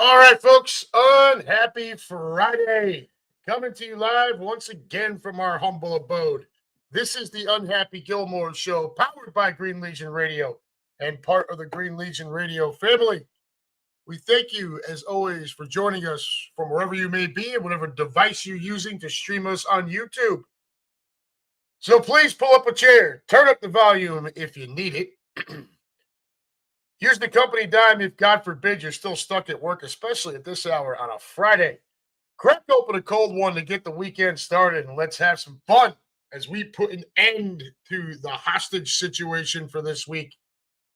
All right, folks. Unhappy Friday. Coming to you live once again from our humble abode. This is the Unhappy Gilmore Show, powered by Green Legion Radio and part of the Green Legion Radio family. We thank you, as always, for joining us from wherever you may be and whatever device you're using to stream us on YouTube. So please pull up a chair, turn up the volume if you need it. Use the company dime if, God forbid, you're still stuck at work, especially at this hour on a Friday. Crack open a cold one to get the weekend started, and let's have some fun as we put an end to the hostage situation for this week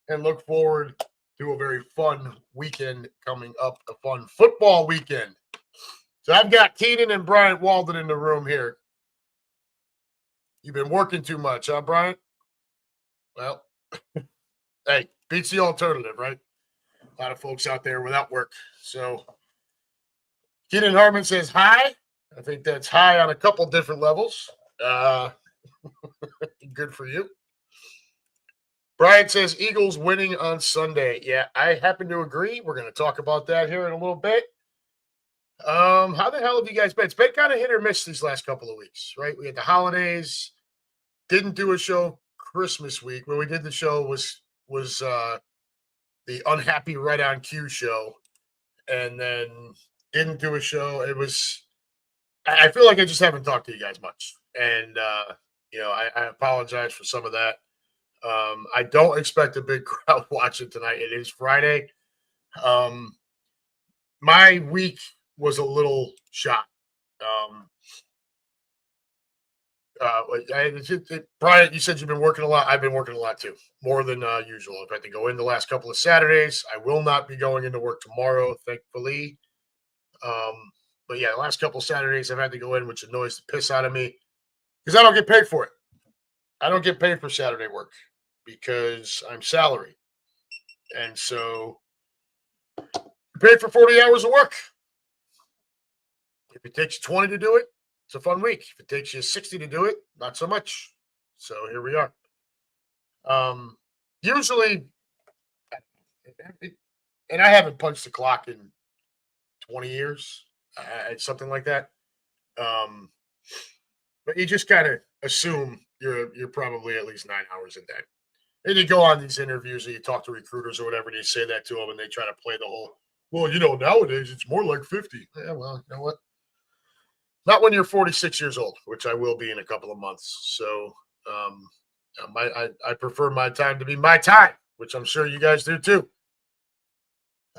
and look forward to a very fun weekend coming up, a fun football weekend. So I've got Keenan and Bryant Walden in the room here. You've been working too much, huh, Bryant? Well, hey, beats the alternative, right? A lot of folks out there without work. So Keenan Harmon says hi. I think that's high on a couple different levels. Good for you. Brian says Eagles winning on Sunday. Yeah, I happen to agree. We're going to talk about that here in a little bit. How the hell have you guys been? It's been kind of hit or miss these last couple of weeks, right? We had the holidays. Didn't do a show Christmas week. When we did the show was the Unhappy Right on Cue show, and then didn't do a show. I feel like I just haven't talked to you guys much, and I apologize for some of that. I don't expect a big crowd watching tonight. It is Friday. My week was a little shot. Brian, you said you've been working a lot. I've been working a lot too, more than usual. I've had to go in the last couple of Saturdays. I will not be going into work tomorrow, thankfully. But yeah, the last couple of Saturdays I've had to go in, which annoys the piss out of me because I don't get paid for it. I don't get paid for Saturday work because I'm salary. And so you're paid for 40 hours of work. If it takes you 20 to do it, it's a fun week. If it takes you 60 to do it, not so much. So here we are. Usually, and I haven't punched the clock in 20 years, something like that. But you just kind of assume you're probably at least 9 hours a day. And you go on these interviews or you talk to recruiters or whatever, and you say that to them, and they try to play the whole, well, nowadays it's more like 50. Yeah, well, you know what? Not when you're 46 years old, which I will be in a couple of months. So I prefer my time to be my time, which I'm sure you guys do too.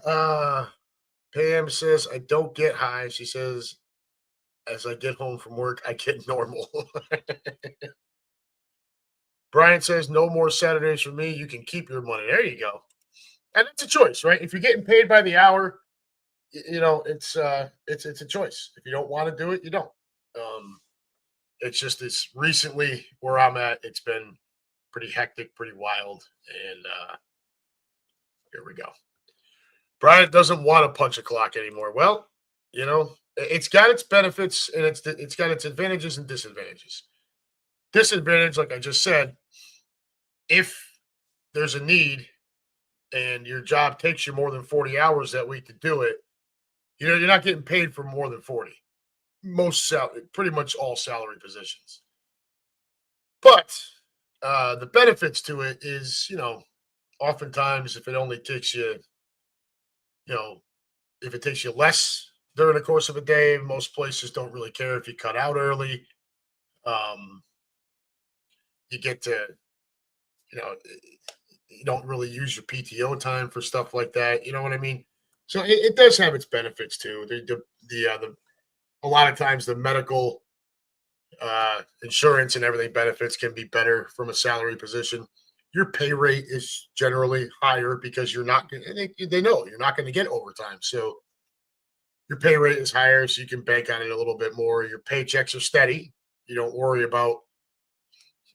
Pam says, I don't get high. She says, as I get home from work, I get normal. Brian says, no more Saturdays for me. You can keep your money. There you go. And it's a choice, right? If you're getting paid by the hour, it's a choice. If you don't want to do it, you don't. It's just this recently where I'm at. It's been pretty hectic, pretty wild, and here we go. Brian doesn't want to punch a clock anymore. Well, it's got its benefits and it's got its advantages and disadvantages. Disadvantage, like I just said, if there's a need and your job takes you more than 40 hours that week to do it, you're not getting paid for more than 40. Pretty much all salary positions. But the benefits to it is, oftentimes if it only takes you, if it takes you less during the course of a day, most places don't really care if you cut out early. You get to, you don't really use your PTO time for stuff like that. You know what I mean? So it does have its benefits too. A lot of times the medical insurance and everything benefits can be better from a salary position. Your pay rate is generally higher because you're not going. They know you're not going to get overtime, so your pay rate is higher, so you can bank on it a little bit more. Your paychecks are steady. You don't worry about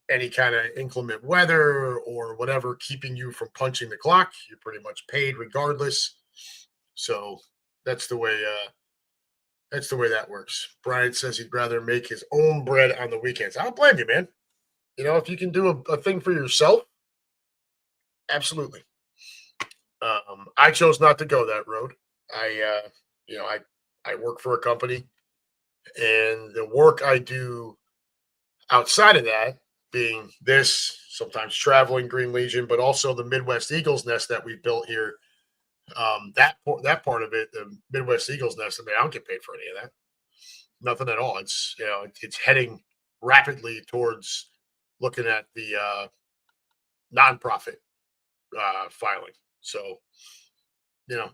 any kind of inclement weather or whatever keeping you from punching the clock. You're pretty much paid regardless. So that's the way that works. Brian says he'd rather make his own bread on the weekends. I don't blame you, man. If you can do a thing for yourself, absolutely. I chose not to go that road. I, you know, I work for a company, and the work I do outside of that, being this, sometimes traveling Green Legion, but also the Midwest Eagles Nest that we built here. That part of it, the Midwest Eagles Nest. I mean, I don't get paid for any of that. Nothing at all. It's it's heading rapidly towards looking at the nonprofit filing. So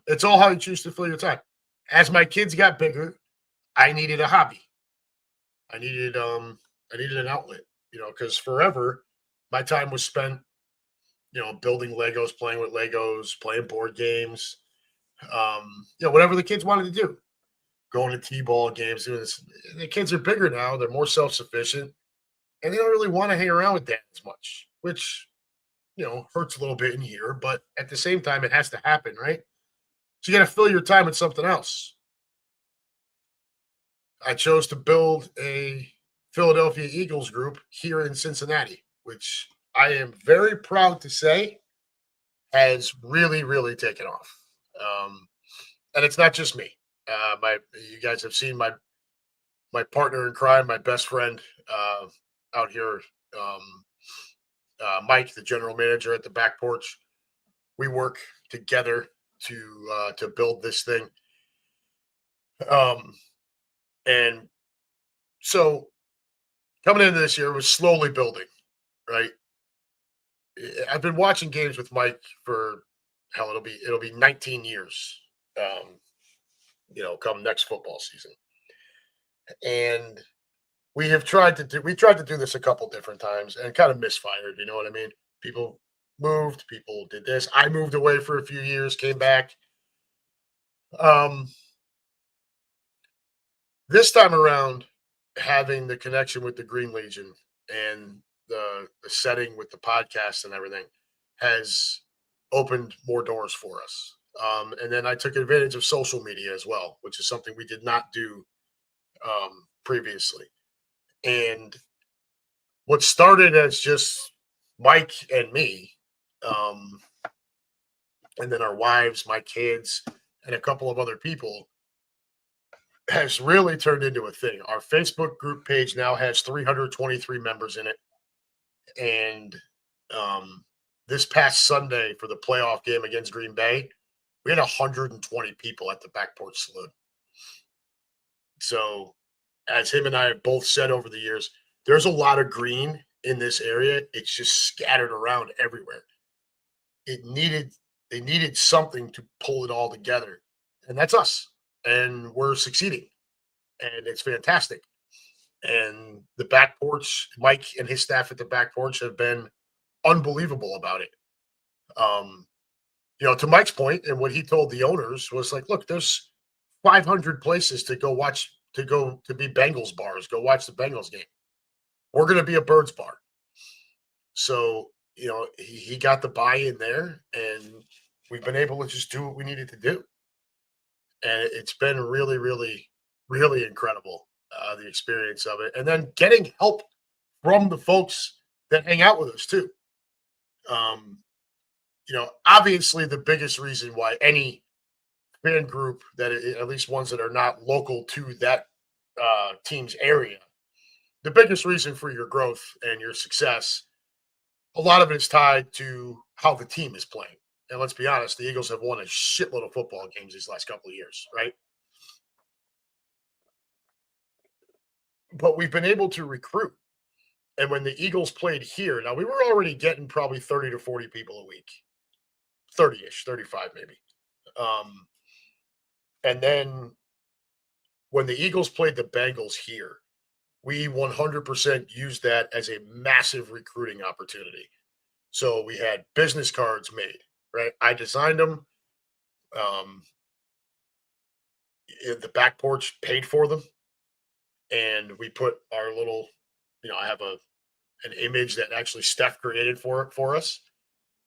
it's all how you choose to fill your time. As my kids got bigger, I needed a hobby. I needed I needed an outlet. Because forever my time was spent building Legos, playing with Legos, playing board games, whatever the kids wanted to do. Going to t-ball games, doing this. The kids are bigger now; they're more self-sufficient, and they don't really want to hang around with dad as much, which hurts a little bit in here. But at the same time, it has to happen, right? So you got to fill your time with something else. I chose to build a Philadelphia Eagles group here in Cincinnati, which I am very proud to say has really, really taken off. And it's not just me. My You guys have seen my partner in crime, my best friend out here, um, Mike, the general manager at the back porch. We work together to build this thing. Um, and so coming into this year was slowly building, right? I've been watching games with Mike for hell, it'll be 19 years. Come next football season. And we tried to do this a couple different times and kind of misfired, you know what I mean? People moved, people did this. I moved away for a few years, came back. Um this time around, having the connection with the Green Legion and the setting with the podcast and everything has opened more doors for us. And then I took advantage of social media as well, which is something we did not do previously. And what started as just Mike and me, um, and then our wives, my kids, and a couple of other people, has really turned into a thing. Our Facebook group page now has 323 members in it. And um, this past Sunday for the playoff game against Green Bay, we had 120 people at the back porch saloon. So, as him and I have both said over the years, there's a lot of green in this area. It's just scattered around everywhere. It needed They needed something to pull it all together, and that's us. And we're succeeding, and it's fantastic. And the back porch, Mike and his staff at the back porch have been unbelievable about it. Um, to Mike's point, and what he told the owners was like, look, there's 500 places to go watch, to go to be Bengals bars, go watch the Bengals game. We're going to be a Birds bar. So, he got the buy in there, and we've been able to just do what we needed to do. And it's been really, really, really incredible, the experience of it. And then getting help from the folks that hang out with us, too. Um, Obviously, the biggest reason why any fan group at least ones that are not local to that team's area, the biggest reason for your growth and your success, a lot of it is tied to how the team is playing. And let's be honest, the Eagles have won a shitload of football games these last couple of years, right? But we've been able to recruit. And when the Eagles played here, now we were already getting probably 30 to 40 people a week, 30 ish, 35 maybe. Um, and then when the Eagles played the Bengals here, we 100% used that as a massive recruiting opportunity. So we had business cards made, right? I designed them. Um, the back porch paid for them, and we put our little, I have an image that actually Steph created for us.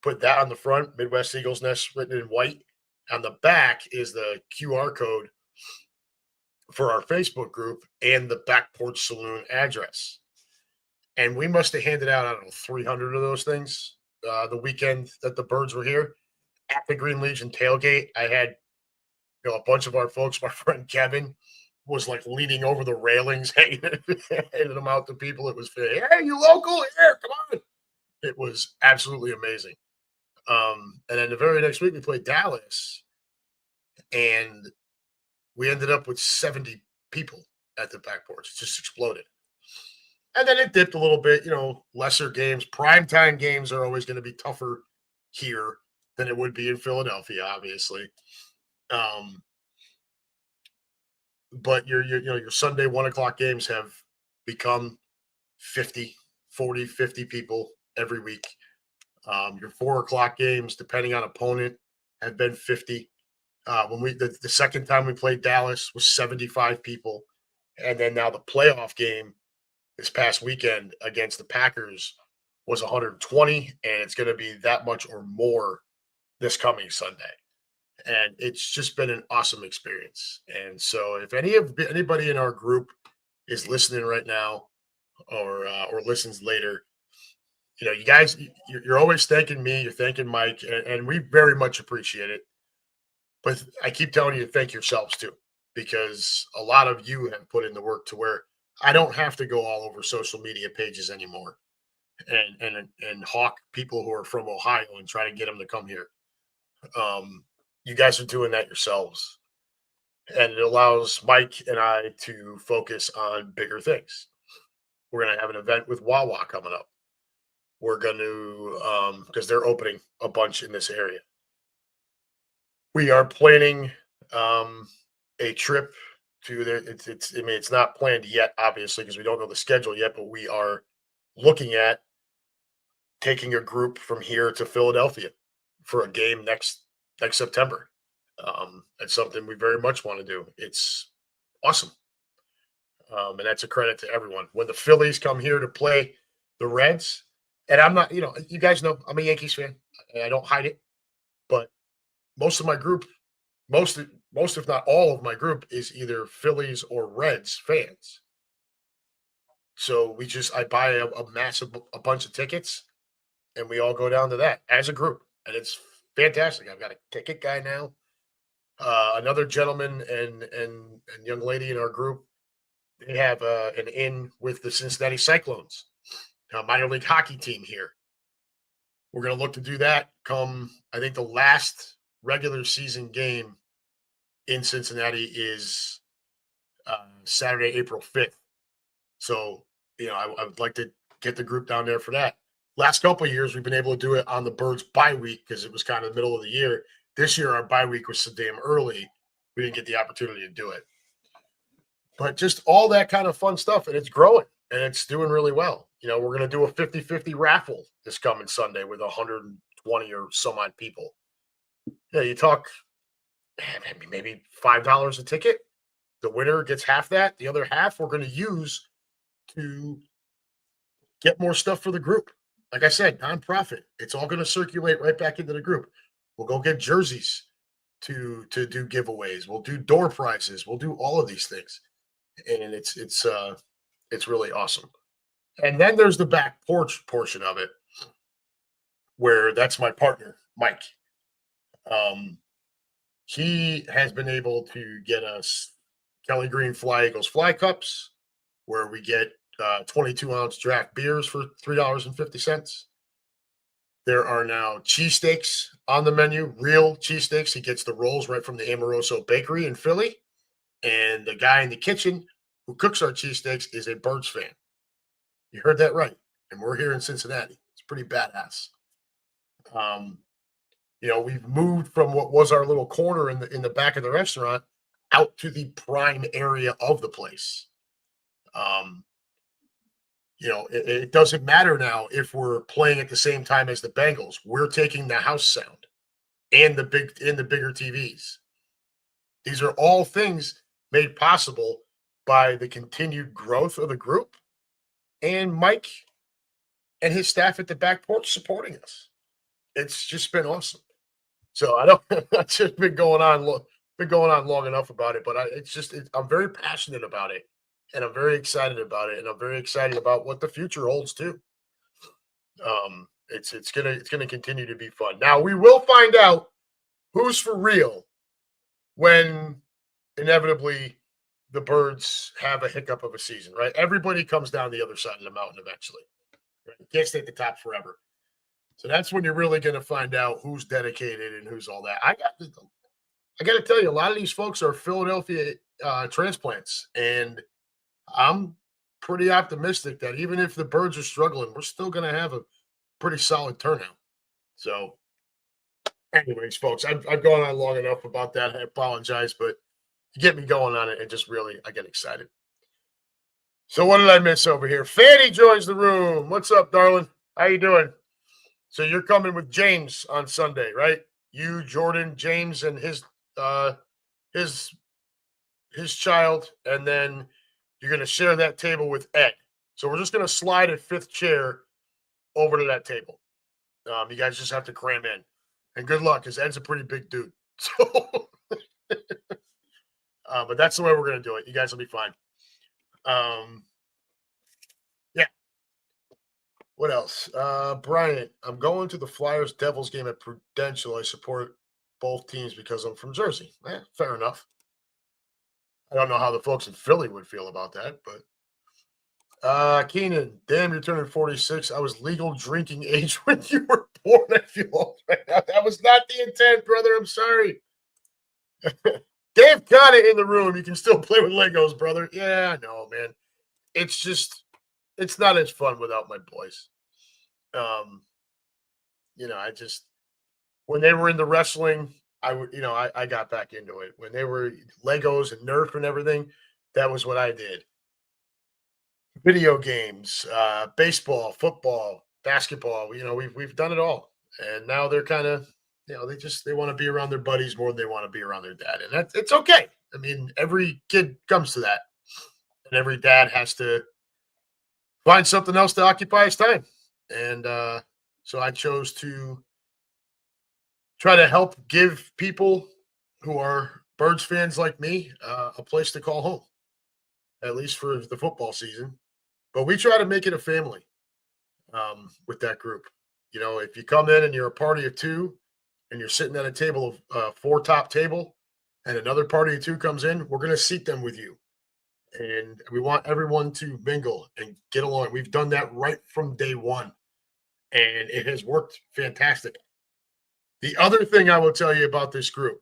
Put that on the front, Midwest Eagles Nest written in white. On the back is the QR code for our Facebook group and the back porch saloon address. And we must have handed out, I don't know, 300 of those things the weekend that the Birds were here at the Green Legion tailgate. I had a bunch of our folks, my friend Kevin, was like leaning over the railings, handing them out to people. It was, hey, you local here? Come on! It was absolutely amazing. And then the very next week we played Dallas, and we ended up with 70 people at the back porch. It just exploded. And then it dipped a little bit, lesser games. Primetime games are always going to be tougher here than it would be in Philadelphia, obviously. But your Sunday 1:00 games have become 50 people every week. Your 4:00 games, depending on opponent, have been 50. When the second time we played Dallas was 75 people, and then now the playoff game this past weekend against the Packers was 120, and it's going to be that much or more this coming Sunday. And it's just been an awesome experience. And so, if anybody in our group is listening right now, or listens later, you guys, you're always thanking me, you're thanking Mike, and we very much appreciate it. But I keep telling you to thank yourselves too, because a lot of you have put in the work to where I don't have to go all over social media pages anymore and hawk people who are from Ohio and try to get them to come here. You guys are doing that yourselves, and it allows Mike and I to focus on bigger things. We're going to have an event with Wawa coming up. We're going to, because they're opening a bunch in this area. We are planning a trip to there. It's not planned yet, obviously, because we don't know the schedule yet, but we are looking at taking a group from here to Philadelphia for a game next September. That's something we very much want to do. It's awesome. And that's a credit to everyone. When the Phillies come here to play the Reds, and I'm not, you guys know I'm a Yankees fan, and I don't hide it, but most of my group, most if not all of my group, is either Phillies or Reds fans. So I buy a bunch of tickets, and we all go down to that as a group, and it's fantastic. I've got a ticket guy now. Another gentleman and young lady in our group, they have an in with the Cincinnati Cyclones, a minor league hockey team here. We're going to look to do that come, I think the last regular season game in Cincinnati is Saturday, April 5th. So, I would like to get the group down there for that. Last couple of years, we've been able to do it on the Birds bye week because it was kind of the middle of the year. This year, our bye week was so damn early, we didn't get the opportunity to do it. But just all that kind of fun stuff, and it's growing, and it's doing really well. We're going to do a 50-50 raffle this coming Sunday with 120 or some odd people. You talk maybe $5 a ticket. The winner gets half that. The other half we're going to use to get more stuff for the group. Like I said, nonprofit. It's all going to circulate right back into the group. We'll go get jerseys to do giveaways. We'll do door prizes. We'll do all of these things, and it's really awesome. And then there's the back porch portion of it, where that's my partner, Mike. He has been able to get us Kelly Green Fly Eagles Fly Cups, where we get 22-ounce draft beers for $3.50. There are now cheesesteaks on the menu, real cheesesteaks. He gets the rolls right from the Amoroso Bakery in Philly. And the guy in the kitchen who cooks our cheesesteaks is a Birds fan. You heard that right. And we're here in Cincinnati. It's pretty badass. We've moved from what was our little corner in the back of the restaurant out to the prime area of the place. It doesn't matter now if we're playing at the same time as the Bengals. We're taking the house sound and the bigger TVs. These are all things made possible by the continued growth of the group and Mike and his staff at the back porch supporting us. It's just been awesome. So that's just been going on long enough about it, but I'm very passionate about it, and I'm very excited about it, and I'm very excited about what the future holds too. It's gonna continue to be fun. Now we will find out who's for real when inevitably the Birds have a hiccup of a season, right? Everybody comes down the other side of the mountain eventually. Right? You can't stay at the top forever. So that's when you're really going to find out who's dedicated and who's all that. I got to tell you, a lot of these folks are Philadelphia transplants, and I'm pretty optimistic that even if the Birds are struggling, we're still going to have a pretty solid turnout. So, anyways, folks, I've gone on long enough about that. I apologize, but you get me going on it, and just really, I get excited. So, what did I miss over here? Fanny joins the room. What's up, darling? How you doing? So you're coming with James on Sunday, right? You, Jordan, James, and uh his his child, and then you're going to share that table with Ed. So we're just going to slide a fifth chair over to that table. You guys just have to cram in, and good luck, because Ed's a pretty big dude. So, but that's the way we're going to do it. You guys will be fine. Yeah. What else? Bryant, I'm going to the Flyers Devils game at Prudential. I support both teams because I'm from Jersey. Fair enough. I don't know how the folks in Philly would feel about that, but Keenan, damn, you're turning 46. I was legal drinking age when you were born. I feel old right now. That was not the intent, brother. I'm sorry. Dave Connor in the room. You can still play with Legos, brother. Yeah, I know, man. It's just, it's not as fun without my boys. I just, when they were in the wrestling, I got back into it. When they were Legos and Nerf and everything, that was what I did. Video games, baseball, football, basketball. We've done it all, and now they're kind of, they want to be around their buddies more than they want to be around their dad, and it's okay. I mean, every kid comes to that, and every dad has to find something else to occupy his time, and so I chose to try to help give people who are Birds fans like me a place to call home, at least for the football season. But we try to make it a family with that group. If you come in and you're a party of two and you're sitting at a table of four top table and another party of two comes in, we're going to seat them with you. And we want everyone to mingle and get along. We've done that right from day one, and it has worked fantastic. The other thing I will tell you about this group,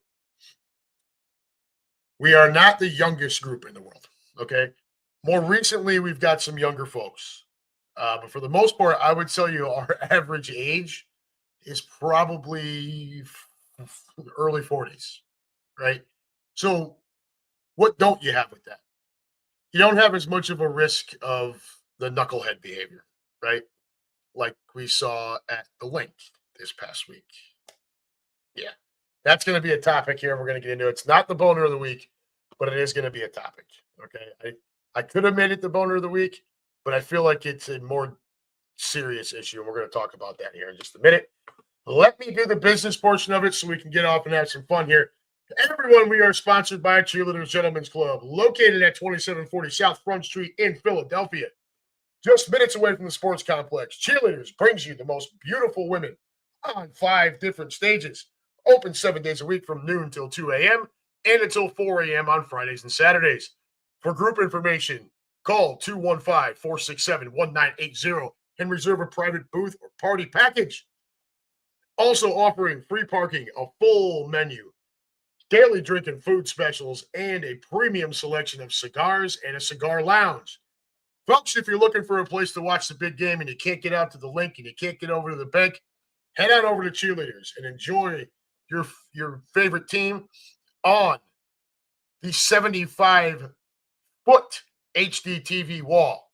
we are not the youngest group in the world, okay? More recently, we've got some younger folks. But for the most part, I would tell you our average age is probably early 40s, right? So what don't you have with that? You don't have as much of a risk of the knucklehead behavior, right? Like we saw at the Link this past week. Yeah, that's going to be a topic here. We're going to get into it. It's not the boner of the week, but it is going to be a topic. Okay. I could have made it the boner of the week, but I feel like it's a more serious issue. And we're going to talk about that here in just a minute. Let me do the business portion of it so we can get off and have some fun here. Everyone, we are sponsored by Cheerleaders Gentlemen's Club, located at 2740 South Front Street in Philadelphia. Just minutes away from the sports complex, Cheerleaders brings you the most beautiful women on 5 different stages. Open 7 days a week from noon till 2 a.m. and until 4 a.m. on Fridays and Saturdays. For group information, call 215-467-1980 and reserve a private booth or party package. Also offering free parking, a full menu, daily drink and food specials, and a premium selection of cigars and a cigar lounge. Folks, if you're looking for a place to watch the big game and you can't get out to the Link and you can't get over to the bank, head on over to Cheerleaders and enjoy your favorite team on the 75-foot HD TV wall,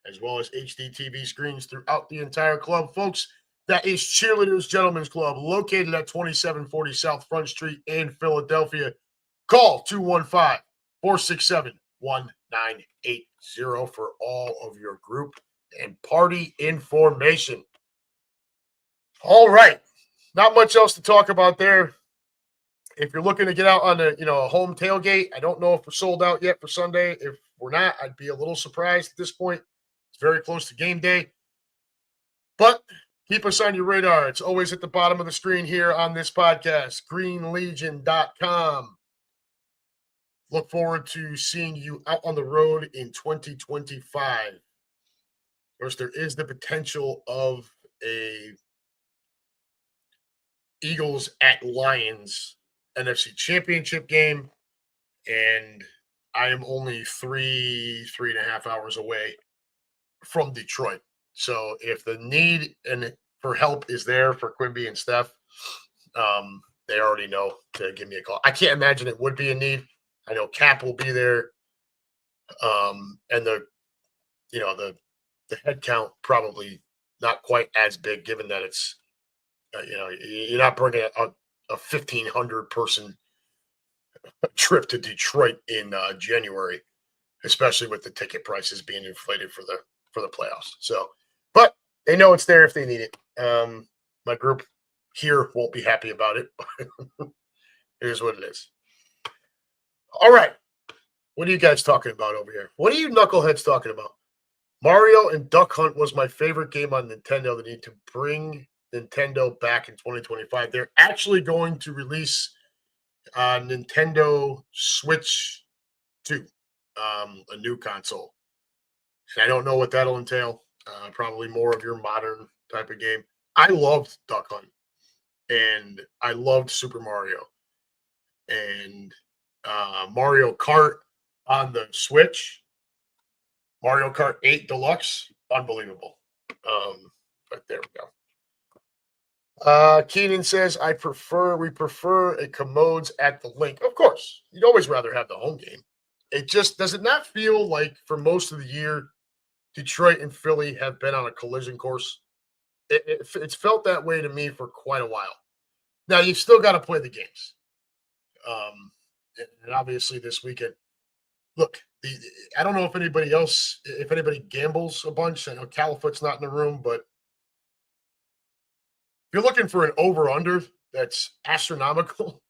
as well as HD TV screens throughout the entire club. Folks, that is Cheerleaders Gentlemen's Club, located at 2740 South Front Street in Philadelphia. Call 215-467-1980 for all of your group and party information. All right. Not much else to talk about there. If you're looking to get out on a home tailgate, I don't know if we're sold out yet for Sunday. If we're not, I'd be a little surprised at this point. It's very close to game day. But keep us on your radar. It's always at the bottom of the screen here on this podcast, greenlegion.com. look forward to seeing you out on the road in 2025. Of course, there is the potential of a Eagles at Lions NFC Championship game, and I am only 3.5 hours away from Detroit. So if the need and for help is there for Quimby and Steph, they already know to give me a call. I can't imagine it would be a need. I know Cap will be there, and the head count probably not quite as big, given that it's you're not bringing a 1,500 person trip to Detroit in January, especially with the ticket prices being inflated for the playoffs. So, but they know it's there if they need it. My group here won't be happy about it. It is what it is. All right. What are you guys talking about over here? What are you knuckleheads talking about? Mario and Duck Hunt was my favorite game on Nintendo. They need to bring Nintendo back in 2025. They're actually going to release Nintendo Switch 2, a new console. And I don't know what that'll entail. Probably more of your modern type of game. I loved Duck Hunt, and I loved Super Mario, and Mario Kart on the Switch. Mario Kart 8 Deluxe, unbelievable. But there we go. Keenan says, we prefer a commodes at the link. Of course, you'd always rather have the home game. It just, does it not feel like for most of the year, Detroit and Philly have been on a collision course? It's felt that way to me for quite a while. Now, you've still got to play the games. And obviously this weekend, look, I don't know if anybody gambles a bunch. I know Califoot's not in the room, but if you're looking for an over-under that's astronomical,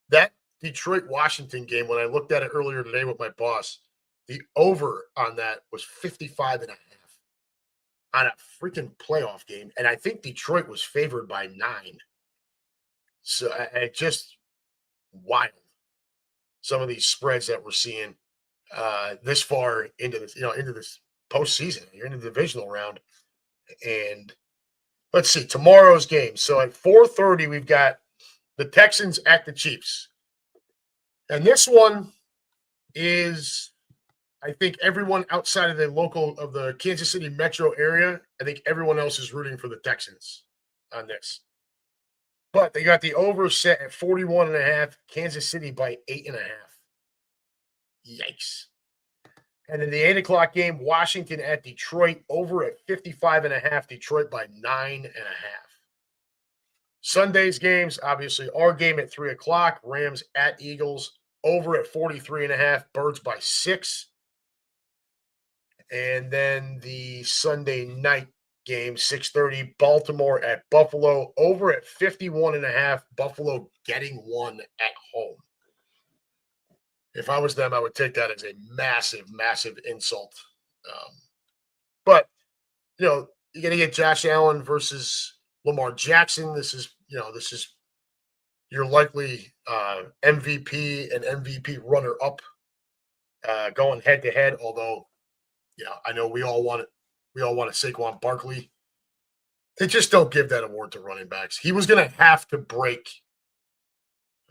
that Detroit-Washington game, when I looked at it earlier today with my boss, the over on that was 55.5 on a freaking playoff game. And I think Detroit was favored by 9. So it just wild. Some of these spreads that we're seeing this far into this postseason. You're in the divisional round. And let's see, tomorrow's game. So at 4:30, we've got the Texans at the Chiefs. And this one is, I think everyone outside of the Kansas City metro area, I think everyone else is rooting for the Texans on this. But they got the over set at 41.5, Kansas City by 8.5. Yikes. And then the 8 o'clock game, Washington at Detroit, over at 55.5, Detroit by 9.5. Sunday's games, obviously, our game at 3 o'clock, Rams at Eagles, over at 43.5, Birds by 6. And then the Sunday night game, 6:30, Baltimore at Buffalo, over at 51.5, Buffalo getting 1 at home. If I was them, I would take that as a massive, massive insult. But, you're going to get Josh Allen versus Lamar Jackson. This is your likely MVP and MVP runner-up going head-to-head, although, I know we all want a Saquon Barkley. They just don't give that award to running backs. He was going to have to break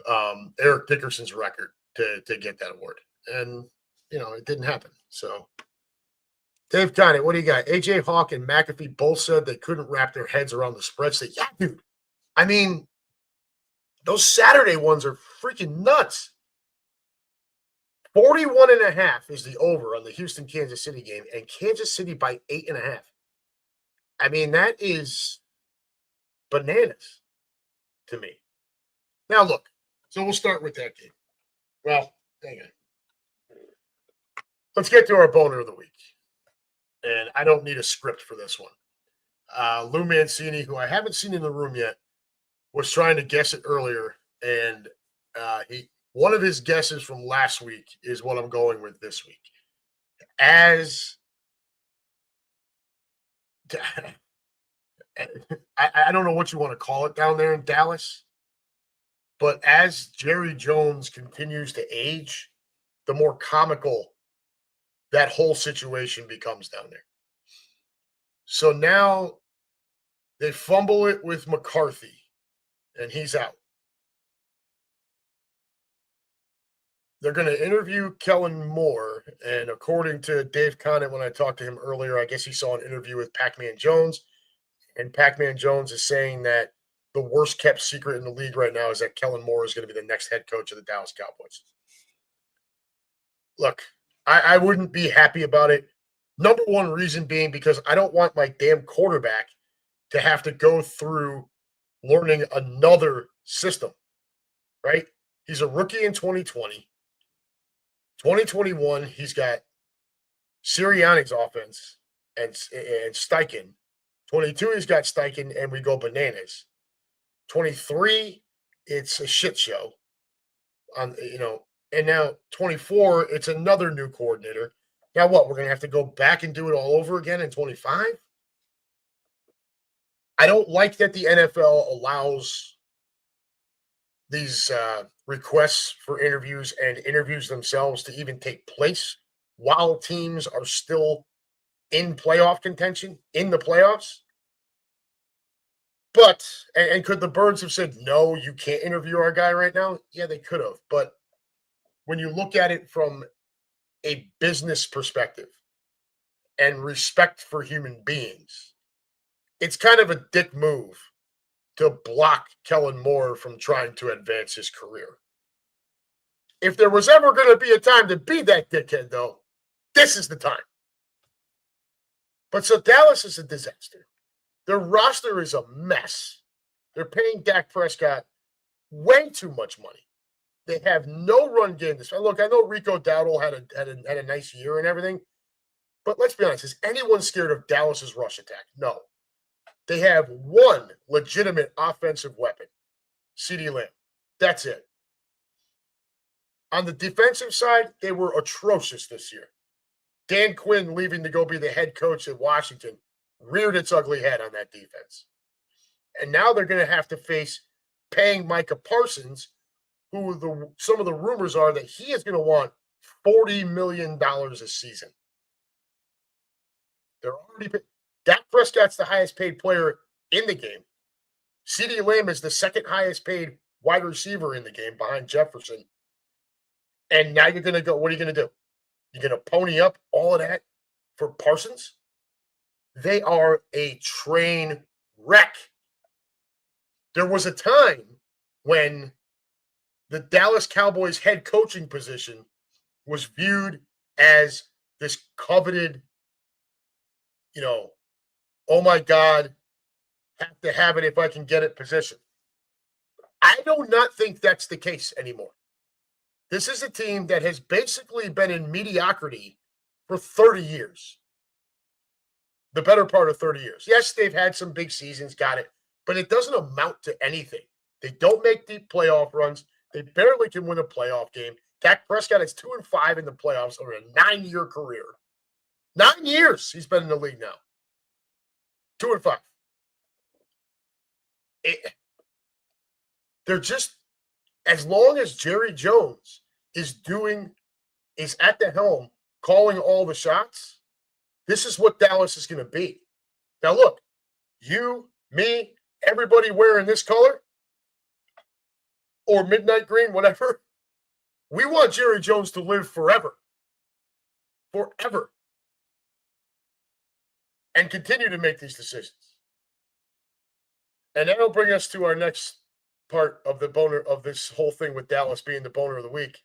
Eric Dickerson's record to get that award. And, it didn't happen. So, Dave Conant, what do you got? AJ Hawk and McAfee both said they couldn't wrap their heads around the spread. Say, yeah, dude. I mean, those Saturday ones are freaking nuts. 41.5 is the over on the Houston-Kansas City game, and Kansas City by 8.5. I mean, that is bananas to me. Now, look, so we'll start with that game. Well, hang on. Let's get to our boner of the week. And I don't need a script for this one. Lou Mancini, who I haven't seen in the room yet, was trying to guess it earlier, and one of his guesses from last week is what I'm going with this week. I don't know what you want to call it down there in Dallas, but as Jerry Jones continues to age, the more comical that whole situation becomes down there. So now they fumble it with McCarthy, and he's out. They're going to interview Kellen Moore, and according to Dave Conant, when I talked to him earlier, I guess he saw an interview with Pac-Man Jones, and Pac-Man Jones is saying that the worst kept secret in the league right now is that Kellen Moore is going to be the next head coach of the Dallas Cowboys. Look, I wouldn't be happy about it. Number one reason being because I don't want my damn quarterback to have to go through learning another system, right? He's a rookie in 2020. 2021, he's got Sirianni's offense and Steichen. 22, he's got Steichen, and we go bananas. 23, it's a shit show. And now 24, it's another new coordinator. Now what? We're going to have to go back and do it all over again in 25? I don't like that the NFL allows these requests for interviews and interviews themselves to even take place while teams are still in playoff contention, in the playoffs. But, and could the Birds have said, no, you can't interview our guy right now? Yeah, they could have. But when you look at it from a business perspective and respect for human beings, it's kind of a dick move to block Kellen Moore from trying to advance his career. If there was ever going to be a time to be that dickhead, though, this is the time. But so Dallas is a disaster. Their roster is a mess. They're paying Dak Prescott way too much money. They have no run game. Look, I know Rico Dowdle had a nice year and everything, but let's be honest. Is anyone scared of Dallas's rush attack? No. They have one legitimate offensive weapon, CeeDee Lamb. That's it. On the defensive side, they were atrocious this year. Dan Quinn leaving to go be the head coach at Washington reared its ugly head on that defense. And now they're going to have to face paying Micah Parsons, who some of the rumors are that he is going to want $40 million a season. They're already Dak Prescott's the highest paid player in the game. CeeDee Lamb is the second highest paid wide receiver in the game behind Jefferson. And now you're going to go, what are you going to do? You're going to pony up all of that for Parsons? They are a train wreck. There was a time when the Dallas Cowboys head coaching position was viewed as this coveted, oh my God, have to have it if I can get it position. I do not think that's the case anymore. This is a team that has basically been in mediocrity for 30 years. The better part of 30 years. Yes, they've had some big seasons, got it, but it doesn't amount to anything. They don't make deep playoff runs. They barely can win a playoff game. Dak Prescott is 2-5 in the playoffs over a 9-year career. 9 years he's been in the league now. 2-5. They're just, as long as Jerry Jones is at the helm, calling all the shots, this is what Dallas is going to be. Now, look, you, me, everybody wearing this color or midnight green, whatever, we want Jerry Jones to live forever. Forever. And continue to make these decisions. And that'll bring us to our next part of the boner of this whole thing with Dallas being the boner of the week.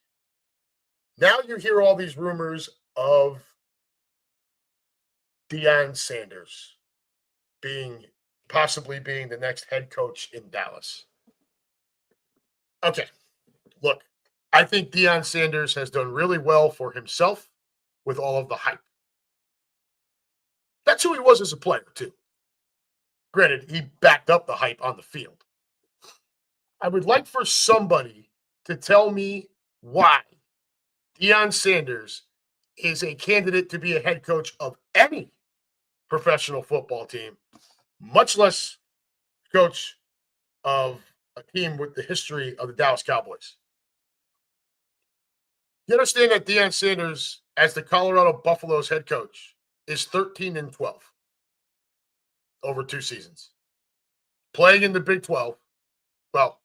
Now you hear all these rumors of Deion Sanders possibly being the next head coach in Dallas. Okay, look, I think Deion Sanders has done really well for himself with all of the hype. That's who he was as a player, too. Granted, he backed up the hype on the field. I would like for somebody to tell me why Deion Sanders is a candidate to be a head coach of any professional football team, much less coach of a team with the history of the Dallas Cowboys. You understand that Deion Sanders, as the Colorado Buffaloes head coach, is 13-12 over 2 seasons. Playing in the Big 12, well,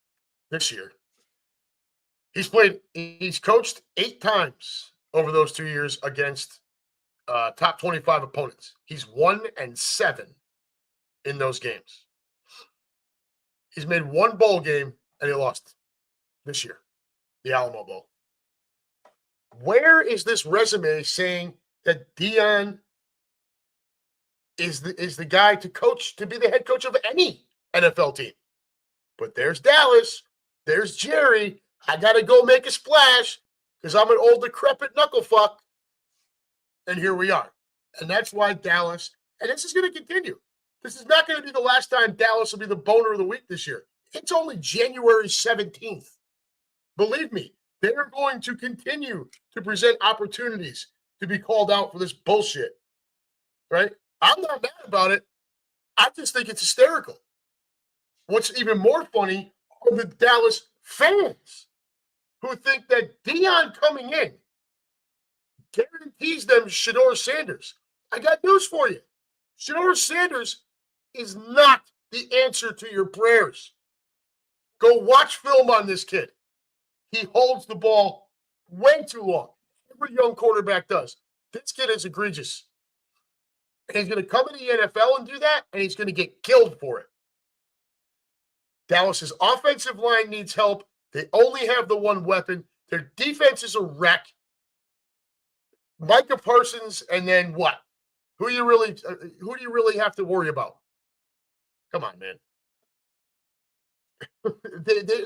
this year. He's coached 8 times over those 2 years against top 25 opponents. He's 1-7 in those games. He's made 1 bowl game and he lost this year, the Alamo Bowl. Where is this resume saying that Deion is the guy to be the head coach of any NFL team? But there's Dallas, there's Jerry. I gotta go make a splash because I'm an old decrepit knucklefuck. And here we are. And that's why Dallas, and this is going to continue. This is not going to be the last time Dallas will be the boner of the week this year. It's only January 17th. Believe me, they're going to continue to present opportunities to be called out for this bullshit. Right? I'm not mad about it. I just think it's hysterical. What's even more funny are the Dallas fans who think that Deion coming in guarantees them Shedeur Sanders. I got news for you. Shedeur Sanders is not the answer to your prayers. Go watch film on this kid. He holds the ball way too long. Every young quarterback does. This kid is egregious. And he's going to come in the NFL and do that, and he's going to get killed for it. Dallas's offensive line needs help. They only have the one weapon. Their defense is a wreck. Micah Parsons, and then what? Who do you really have to worry about? Come on, man.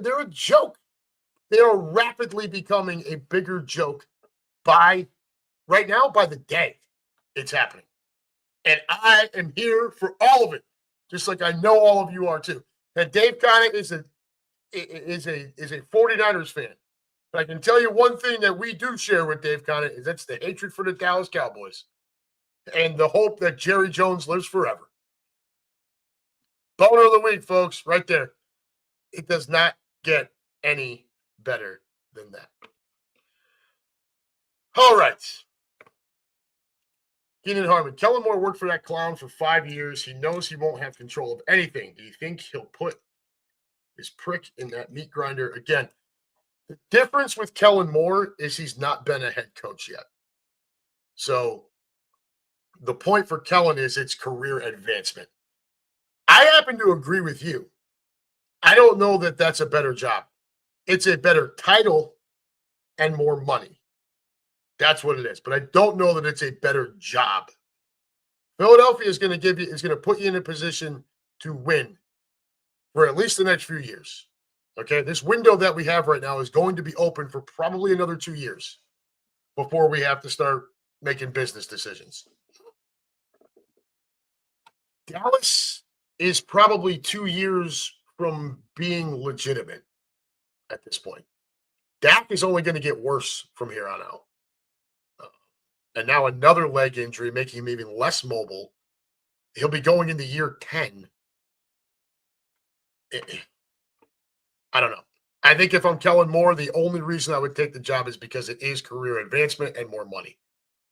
They're a joke. They are rapidly becoming a bigger joke right now by the day it's happening. And I am here for all of it, just like I know all of you are too. And Dave Connick is a 49ers fan. But I can tell you one thing that we do share with Dave Connick is that's the hatred for the Dallas Cowboys and the hope that Jerry Jones lives forever. Boner of the week, folks, right there. It does not get any better than that. All right. Keenan Harmon. Kellen Moore worked for that clown for 5 years. He knows he won't have control of anything. Do you think he'll put his prick in that meat grinder again? The difference with Kellen Moore is he's not been a head coach yet. So the point for Kellen is it's career advancement. I happen to agree with you. I don't know that that's a better job. It's a better title and more money. That's what it is. But I don't know that it's a better job. Philadelphia is going to put you in a position to win for at least the next few years. Okay, this window that we have right now is going to be open for probably another 2 years before we have to start making business decisions. Dallas is probably 2 years from being legitimate at this point. Dak is only going to get worse from here on out. And now another leg injury, making him even less mobile. He'll be going into year 10. I don't know. I think if I'm Kellen Moore, the only reason I would take the job is because it is career advancement and more money.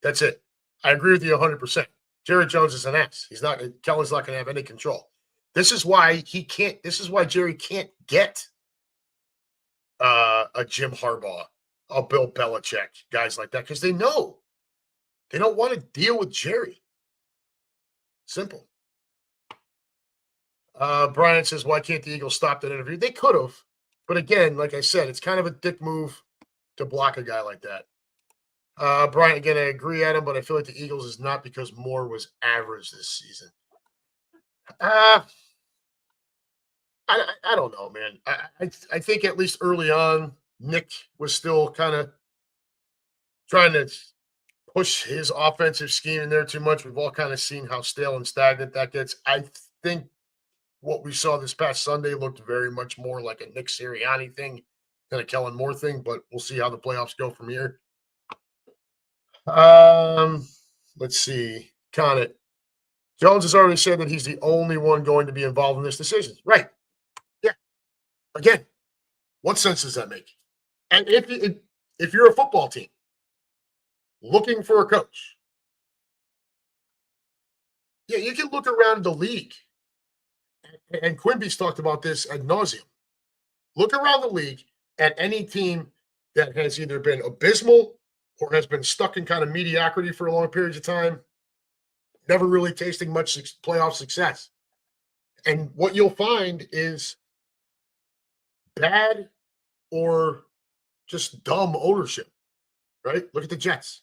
That's it. I agree with you 100%. Jerry Jones is an ass. Kellen's not going to have any control. This is why Jerry can't get a Jim Harbaugh, a Bill Belichick, guys like that, because they know. They don't want to deal with Jerry. Simple. Brian says, why can't the Eagles stop that interview? They could have. But again, like I said, it's kind of a dick move to block a guy like that. Brian, again, I agree, Adam, but I feel like the Eagles is not because Moore was average this season. I don't know, man. I think at least early on, Nick was still kind of trying to push his offensive scheme in there too much. We've all kind of seen how stale and stagnant that gets. I think what we saw this past Sunday looked very much more like a Nick Sirianni thing than a Kellen Moore thing, but we'll see how the playoffs go from here. Let's see. Connett. Jones has already said that he's the only one going to be involved in this decision. Right. Yeah. Again, what sense does that make? And if if you're a football team looking for a coach, yeah, you can look around the league. And Quimby's talked about this ad nauseum. Look around the league at any team that has either been abysmal or has been stuck in kind of mediocrity for a long period of time, never really tasting much playoff success. And what you'll find is bad or just dumb ownership, right? Look at the Jets.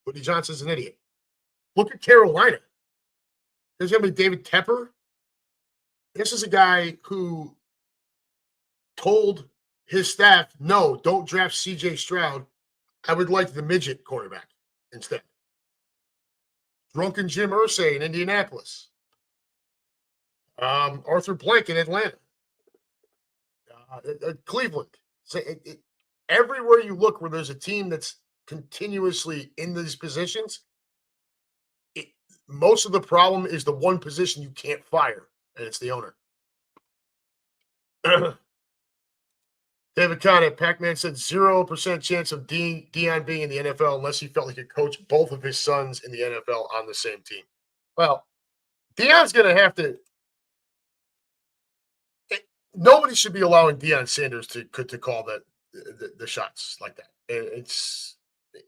Woody Johnson's an idiot. Look at Carolina. There's going to be David Tepper. This is a guy who told his staff, no, don't draft CJ Stroud. I would like the midget quarterback instead. Drunken Jim Irsay in Indianapolis. Arthur Blank in Atlanta. Cleveland. So everywhere you look where there's a team that's continuously in these positions, most of the problem is the one position you can't fire, and it's the owner. David Conant, Pac-Man said 0% chance of Deion being in the NFL unless he felt he could coach both of his sons in the NFL on the same team. Well, Deion's going to have to. Nobody should be allowing Deion Sanders to call the shots like that.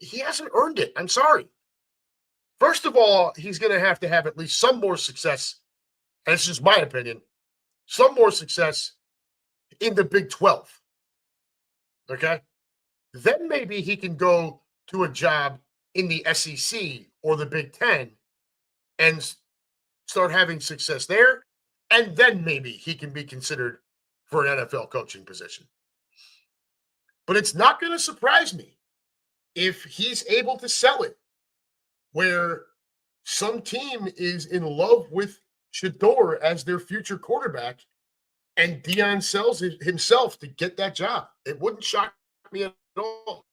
He hasn't earned it. I'm sorry. First of all, he's going to have at least some more success, and this is my opinion, some more success in the Big 12. Okay? Then maybe he can go to a job in the SEC or the Big 10 and start having success there, and then maybe he can be considered for an NFL coaching position. But it's not going to surprise me if he's able to sell it where some team is in love with Shador as their future quarterback and Deion sells himself to get that job. It wouldn't shock me at all.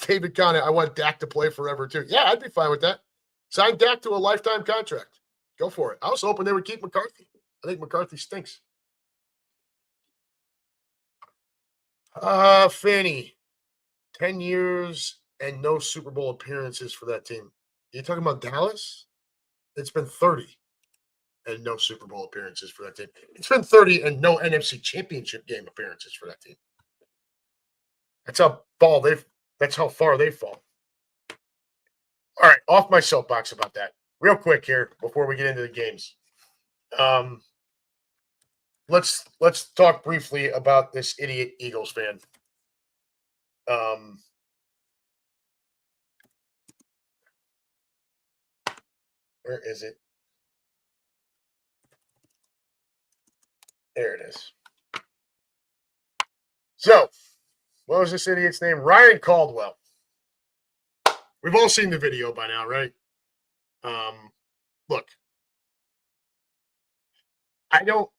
David Conner, I want Dak to play forever too. Yeah, I'd be fine with that. Sign Dak to a lifetime contract. Go for it. I was hoping they would keep McCarthy. I think McCarthy stinks. Fanny, 10 years and no Super Bowl appearances for that team. You talking about Dallas? It's been 30 and no Super Bowl appearances for that team. It's been 30 and no NFC Championship game appearances for that team. That's how far they've fallen. All right, off my soapbox about that. Real quick here before we get into the games. Let's talk briefly about this idiot Eagles fan. Where is it? There it is. So, what was this idiot's name? Ryan Caldwell. We've all seen the video by now, right? Look, I don't.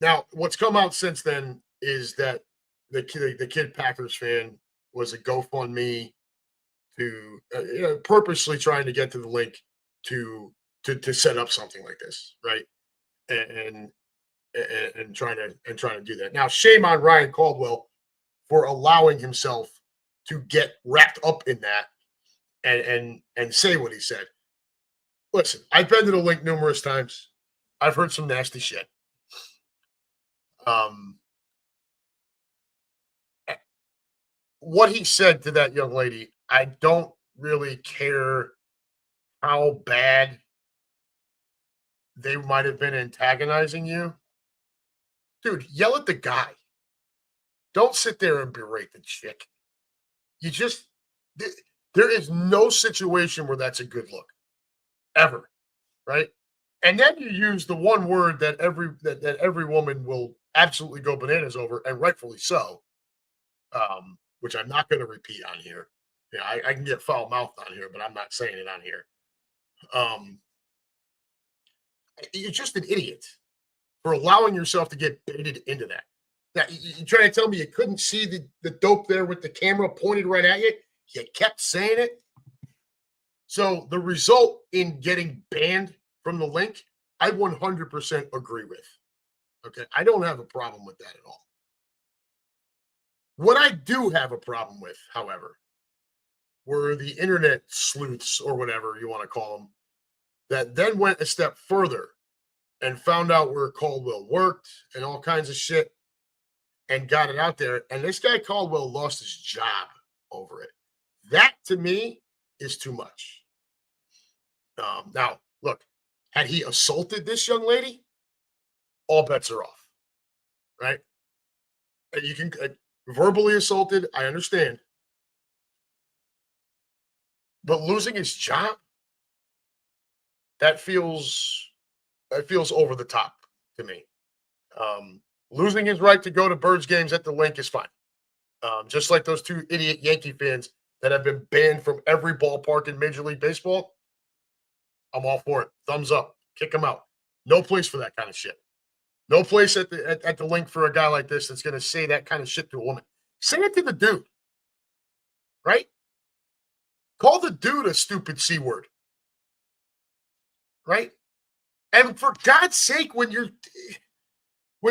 Now, what's come out since then is that the kid Packers fan was a GoFundMe to purposely trying to get to the link to set up something like this, right? And trying to do that. Now, shame on Ryan Caldwell for allowing himself to get wrapped up in that and say what he said. Listen, I've been to the link numerous times. I've heard some nasty shit. What he said to that young lady, I don't really care how bad they might have been antagonizing you. Dude, yell at the guy. Don't sit there and berate the chick. There is no situation where that's a good look. Ever. Right? And then you use the one word that every woman will absolutely go bananas over, and rightfully so, which I'm not going to repeat on here. Yeah, I can get foul mouthed on here, but I'm not saying it on here. You're just an idiot for allowing yourself to get baited into that. Now, you trying to tell me you couldn't see the dope there with the camera pointed right at you? You kept saying it. So the result in getting banned from the link, I 100% agree with. Okay, I don't have a problem with that at all. What I do have a problem with, however, were the internet sleuths or whatever you want to call them that then went a step further and found out where Caldwell worked and all kinds of shit and got it out there. And this guy Caldwell lost his job over it. That to me is too much. Now, look, had he assaulted this young lady, all bets are off, right? And you can verbally assaulted, I understand. But losing his job, that feels over the top to me. Losing his right to go to Birds games at the link is fine. Just like those two idiot Yankee fans that have been banned from every ballpark in Major League Baseball. I'm all for it. Thumbs up. Kick them out. No place for that kind of shit. No place at the link for a guy like this that's going to say that kind of shit to a woman. Say it to the dude, right? Call the dude a stupid C word, right? And for God's sake, when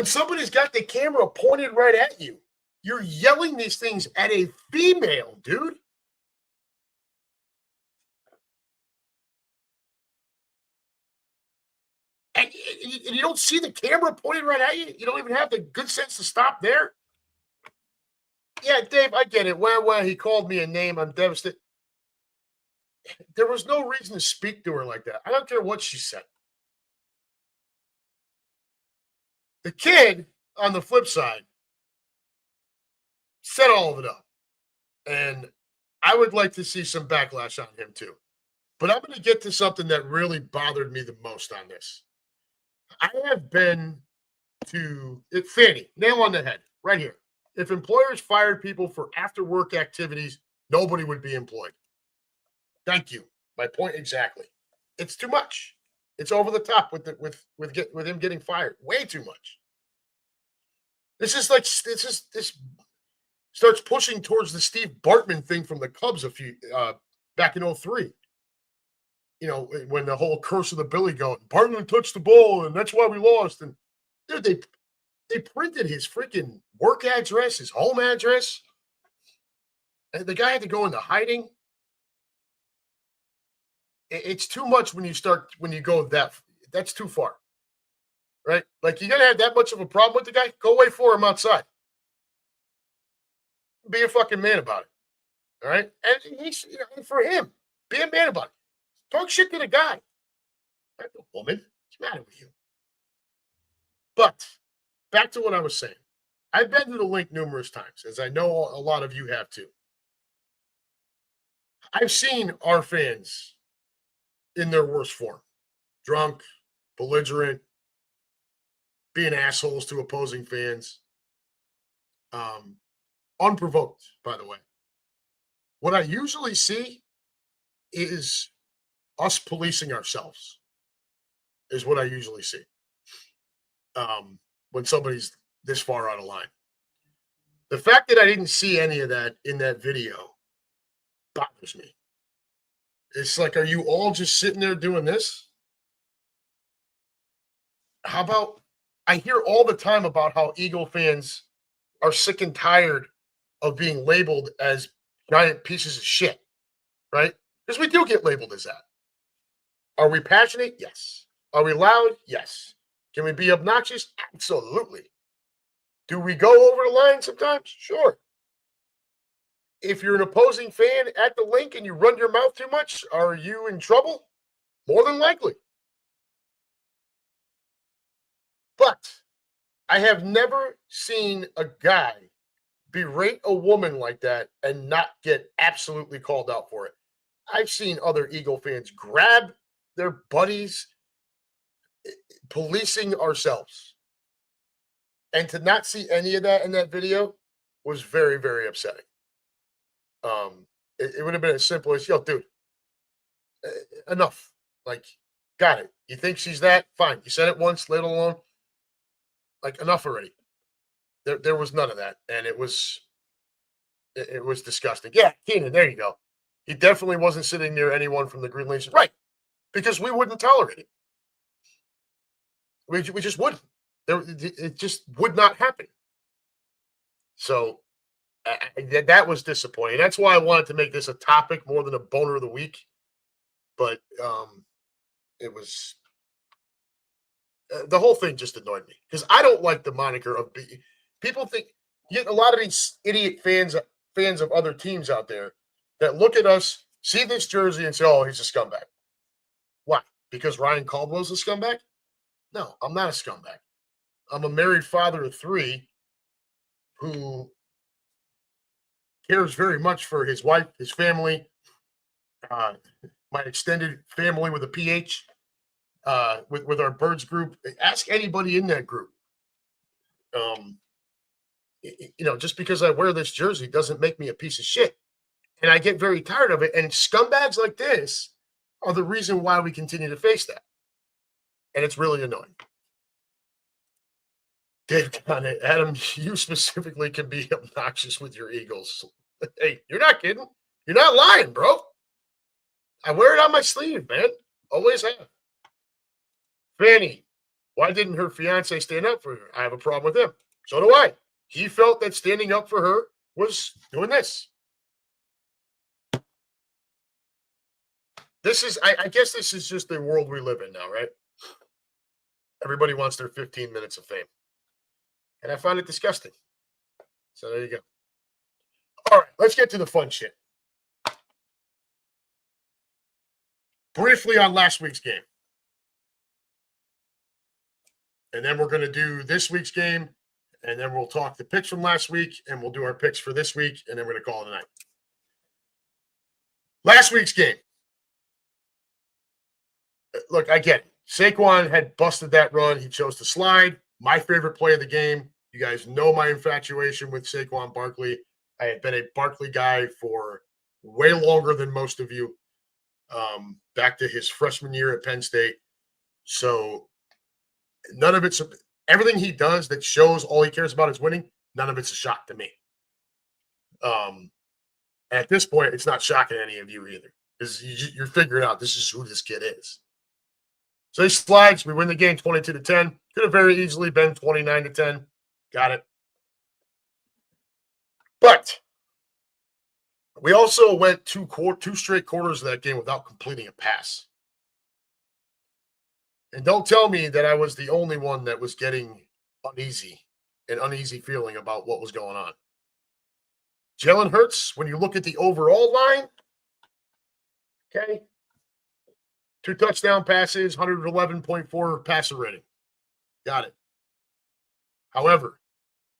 somebody's got the camera pointed right at you, you're yelling these things at a female, dude. And you don't see the camera pointed right at you? You don't even have the good sense to stop there? Yeah, Dave, I get it. Well, he called me a name. I'm devastated. There was no reason to speak to her like that. I don't care what she said. The kid, on the flip side, set all of it up. And I would like to see some backlash on him too. But I'm going to get to something that really bothered me the most on this. I have been to Fanny, nail on the head, right here. If employers fired people for after work activities, nobody would be employed. Thank you. My point exactly. It's too much. It's over the top with him getting fired. Way too much. This starts pushing towards the Steve Bartman thing from the Cubs back in 2003. You know, when the whole curse of the Billy Goat, Bartman touched the ball, and that's why we lost. And dude, they printed his freaking work address, his home address. And the guy had to go into hiding. It's too much when you go that's too far. Right? Like, you're gonna have that much of a problem with the guy? Go wait for him outside. Be a fucking man about it. All right? And he's, for him, be a man about it. Talk shit to the guy. Not the woman. What's the matter with you? But back to what I was saying. I've been to the link numerous times, as I know a lot of you have too. I've seen our fans in their worst form. Drunk, belligerent, being assholes to opposing fans. Unprovoked, by the way. What I usually see is us policing ourselves, is what I usually see when somebody's this far out of line. The fact that I didn't see any of that in that video bothers me. It's like, are you all just sitting there doing this? How about, I hear all the time about how Eagle fans are sick and tired of being labeled as giant pieces of shit, right? Because we do get labeled as that. Are we passionate? Yes. Are we loud? Yes. Can we be obnoxious? Absolutely. Do we go over the line sometimes? Sure. If you're an opposing fan at the link and you run your mouth too much, are you in trouble? More than likely. But I have never seen a guy berate a woman like that and not get absolutely called out for it. I've seen other Eagle fans grab their buddies, policing ourselves. And to not see any of that in that video was very, very upsetting. It would have been as simple as, yo, dude, enough. Like, got it. You think she's that? Fine. You said it once, let it alone. Like, enough already. There was none of that. And it was disgusting. Yeah, Keenan, there you go. He definitely wasn't sitting near anyone from the Green Legion. Right. Because we wouldn't tolerate it. We just wouldn't. It just would not happen. So That was disappointing. That's why I wanted to make this a topic more than a boner of the week. But it was the whole thing just annoyed me because I don't like the moniker of people think you get a lot of these idiot fans of other teams out there that look at us, see this jersey, and say, "Oh, he's a scumbag." Why? Because Ryan Caldwell's a scumbag? No, I'm not a scumbag. I'm a married father of three who cares very much for his wife, his family, uh, my extended family with a PH, with our birds group. Ask anybody in that group. Um, just because I wear this jersey doesn't make me a piece of shit. And I get very tired of it. And scumbags like this are the reason why we continue to face that. And it's really annoying. Dave got it. Adam, you specifically can be obnoxious with your Eagles. Hey, you're not kidding. You're not lying, bro. I wear it on my sleeve, man. Always have. Fanny, why didn't her fiance stand up for her? I have a problem with him. So do I. He felt that standing up for her was doing this. I guess this is just the world we live in now, right? Everybody wants their 15 minutes of fame. And I find it disgusting. So there you go. All right, let's get to the fun shit. Briefly on last week's game. And then we're going to do this week's game. And then we'll talk the picks from last week. And we'll do our picks for this week. And then we're going to call it a night. Last week's game. Look, I get it. Saquon had busted that run. He chose to slide. My favorite play of the game. You guys know my infatuation with Saquon Barkley. I had been a Barkley guy for way longer than most of you, back to his freshman year at Penn State. So none of it's everything he does that shows all he cares about is winning. None of it's a shock to me. At this point, it's not shocking any of you either, because you're figuring out this is who this kid is. So he slides. We win the game 22-10. Could have very easily been 29-10. Got it. But we also went two straight quarters of that game without completing a pass. And don't tell me that I was the only one that was getting an uneasy feeling about what was going on. Jalen Hurts, when you look at the overall line, okay, 2 touchdown passes, 111.4 passer rating. Got it. However,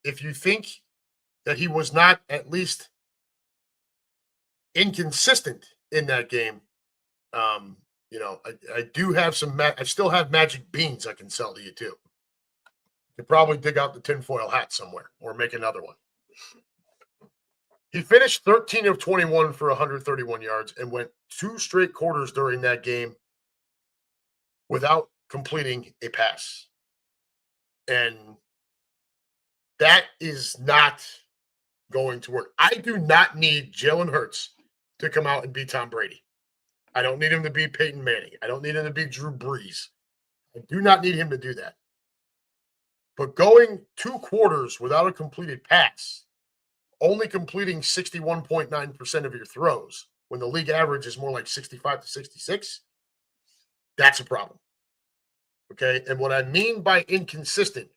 if you think that he was not at least inconsistent in that game, I do have I still have magic beans I can sell to you too. You could probably dig out the tinfoil hat somewhere or make another one. He finished 13 of 21 for 131 yards and went 2 straight quarters during that game without completing a pass. And that is not going to work. I do not need Jalen Hurts to come out and be Tom Brady. I don't need him to be Peyton Manning. I don't need him to be Drew Brees. I do not need him to do that. But going 2 quarters without a completed pass, only completing 61.9% of your throws when the league average is more like 65 to 66, that's a problem. Okay? And what I mean by inconsistent,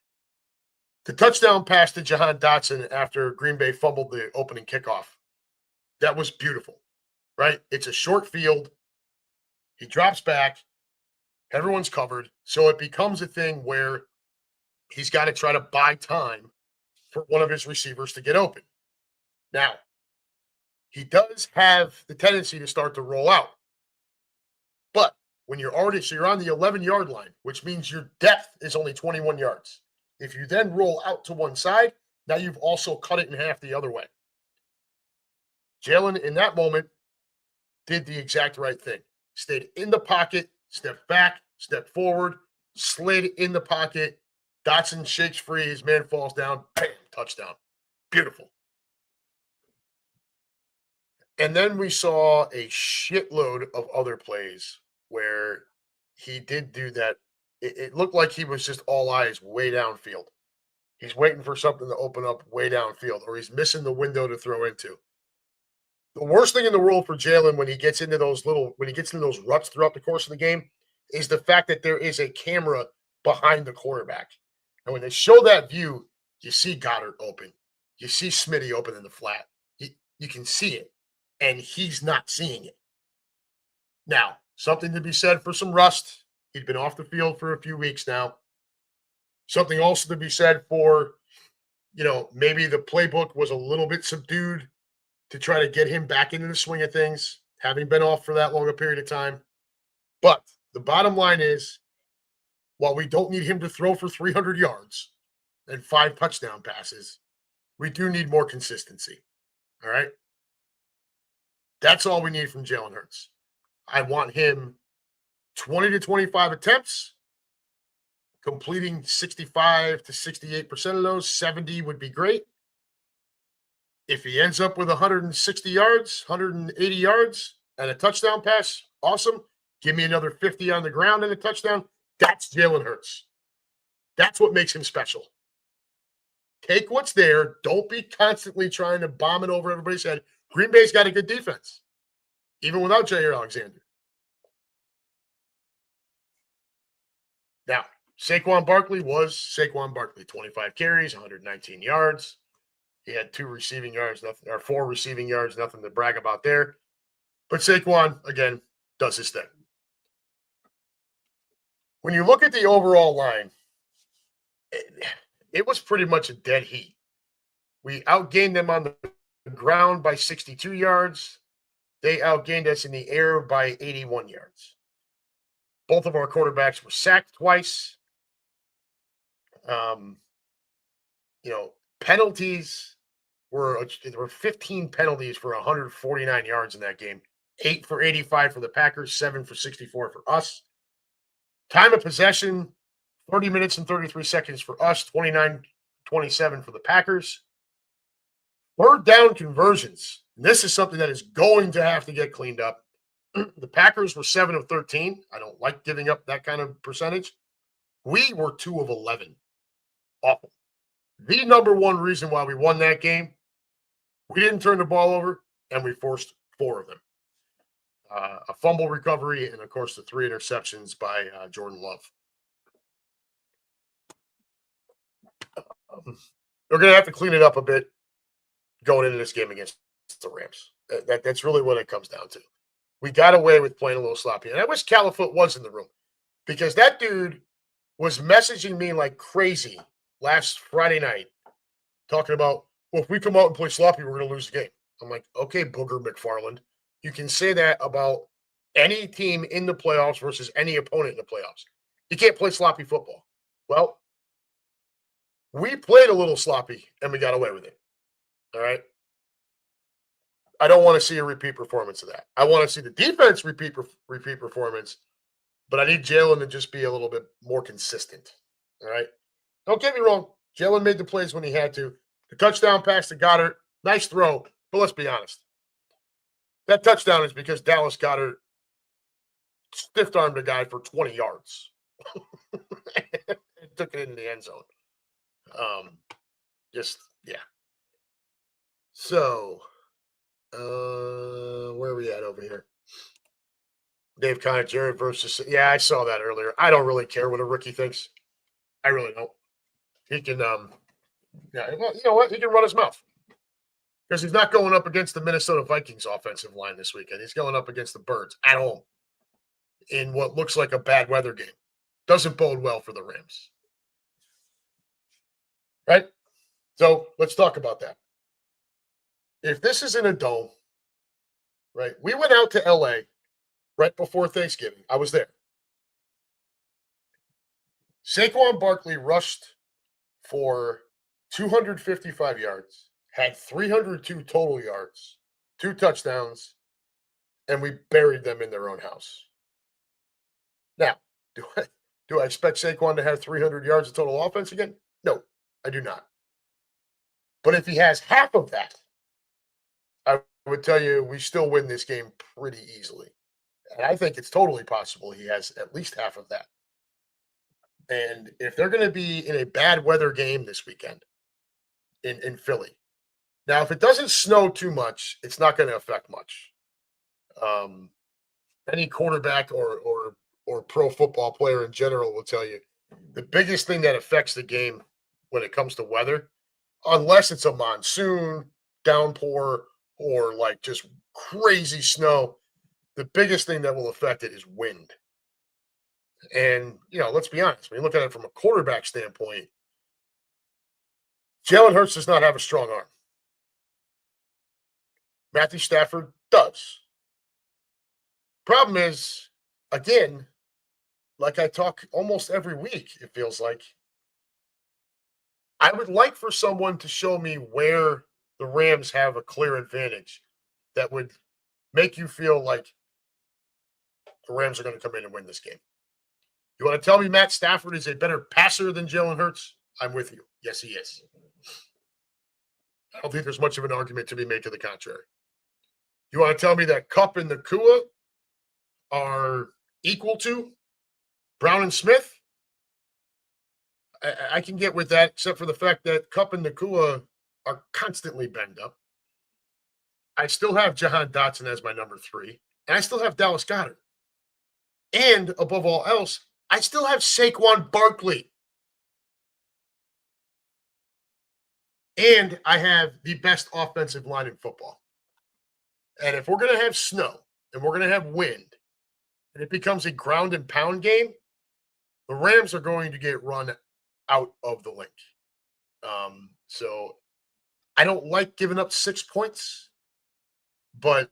the touchdown pass to Jahan Dotson after Green Bay fumbled the opening kickoff, that was beautiful, right? It's a short field. He drops back. Everyone's covered. So it becomes a thing where he's got to try to buy time for one of his receivers to get open. Now, he does have the tendency to start to roll out. But when you're on the 11-yard line, which means your depth is only 21 yards. If you then roll out to one side, now you've also cut it in half the other way. Jalen, in that moment, did the exact right thing. Stayed in the pocket, stepped back, stepped forward, slid in the pocket. Dotson shakes free. His man falls down. Bam, touchdown. Beautiful. And then we saw a shitload of other plays where he did do that. It looked like he was just all eyes way downfield. He's waiting for something to open up way downfield, or he's missing the window to throw into. The worst thing in the world for Jalen when he gets into those ruts throughout the course of the game is the fact that there is a camera behind the quarterback. And when they show that view, you see Goddard open. You see Smitty open in the flat. You can see it, and he's not seeing it. Now, something to be said for some rust. He'd been off the field for a few weeks now. Something also to be said for, maybe the playbook was a little bit subdued to try to get him back into the swing of things, having been off for that long a period of time. But the bottom line is, while we don't need him to throw for 300 yards and 5 touchdown passes, we do need more consistency. All right? That's all we need from Jalen Hurts. I want him 20 to 25 attempts, completing 65 to 68% of those. 70 would be great. If he ends up with 160 yards, 180 yards, and a touchdown pass, awesome. Give me another 50 on the ground and a touchdown. That's Jalen Hurts. That's what makes him special. Take what's there. Don't be constantly trying to bomb it over everybody's head. Green Bay's got a good defense, even without Jair Alexander. Now, Saquon Barkley was Saquon Barkley. 25 carries, 119 yards. He had 2 receiving yards, nothing, or 4 receiving yards, nothing to brag about there. But Saquon, again, does his thing. When you look at the overall line, it was pretty much a dead heat. We outgained them on the ground by 62 yards. They outgained us in the air by 81 yards. Both of our quarterbacks were sacked twice. Penalties there were 15 penalties for 149 yards in that game. 8 for 85 for the Packers, 7 for 64 for us. Time of possession, 30 minutes and 33 seconds for us, 29-27 for the Packers. Third down conversions. This is something that is going to have to get cleaned up. The Packers were 7 of 13. I don't like giving up that kind of percentage. We were 2 of 11. Awful. The number one reason why we won that game, we didn't turn the ball over, and we forced 4 of them. A fumble recovery, and, of course, the 3 interceptions by Jordan Love. We're going to have to clean it up a bit going into this game against the Rams. That's really what it comes down to. We got away with playing a little sloppy. And I wish Califoot was in the room, because that dude was messaging me like crazy last Friday night, talking about, well, if we come out and play sloppy, we're going to lose the game. I'm like, okay, Booger McFarland. You can say that about any team in the playoffs versus any opponent in the playoffs. You can't play sloppy football. Well, we played a little sloppy, and we got away with it. All right? I don't want to see a repeat performance of that. I want to see the defense repeat performance, but I need Jalen to just be a little bit more consistent. All right? Don't get me wrong. Jalen made the plays when he had to. The touchdown pass to Goddard, nice throw, but let's be honest. That touchdown is because Dallas Goedert stiff-armed a guy for 20 yards. And took it into the end zone. Yeah. So, where are we at over here? Dave Conant, Jared versus... Yeah, I saw that earlier. I don't really care what a rookie thinks. I really don't. He can, you know what? He can run his mouth. Because he's not going up against the Minnesota Vikings offensive line this weekend. He's going up against the Birds at home in what looks like a bad weather game. Doesn't bode well for the Rams. Right? So let's talk about that. If this is in a dome, right? We went out to LA right before Thanksgiving. I was there. Saquon Barkley rushed for 255 yards, had 302 total yards, 2 touchdowns, and we buried them in their own house. Now, do I expect Saquon to have 300 yards of total offense again? No, I do not. But if he has half of that, I would tell you we still win this game pretty easily. And I think it's totally possible he has at least half of that. And if they're going to be in a bad weather game this weekend in Philly, now if it doesn't snow too much, it's not going to affect much. Um, any quarterback or pro football player in general will tell you the biggest thing that affects the game when it comes to weather, unless it's a monsoon, downpour, or like just crazy snow, the biggest thing that will affect it is wind. And, let's be honest, when you look at it from a quarterback standpoint, Jalen Hurts does not have a strong arm. Matthew Stafford does. Problem is, again, like I talk almost every week, it feels like, I would like for someone to show me where the Rams have a clear advantage that would make you feel like the Rams are going to come in and win this game. You want to tell me Matt Stafford is a better passer than Jalen Hurts? I'm with you. Yes, he is. I don't think there's much of an argument to be made to the contrary. You want to tell me that Kupp and Nakua are equal to Brown and Smith? I can get with that, except for the fact that Kupp and Nakua are constantly banged up. I still have Jahan Dotson as my number 3, and I still have Dallas Goedert. And above all else, I still have Saquon Barkley. And I have the best offensive line in football. And if we're going to have snow and we're going to have wind, and it becomes a ground and pound game, the Rams are going to get run out of the link. So I don't like giving up 6 points, but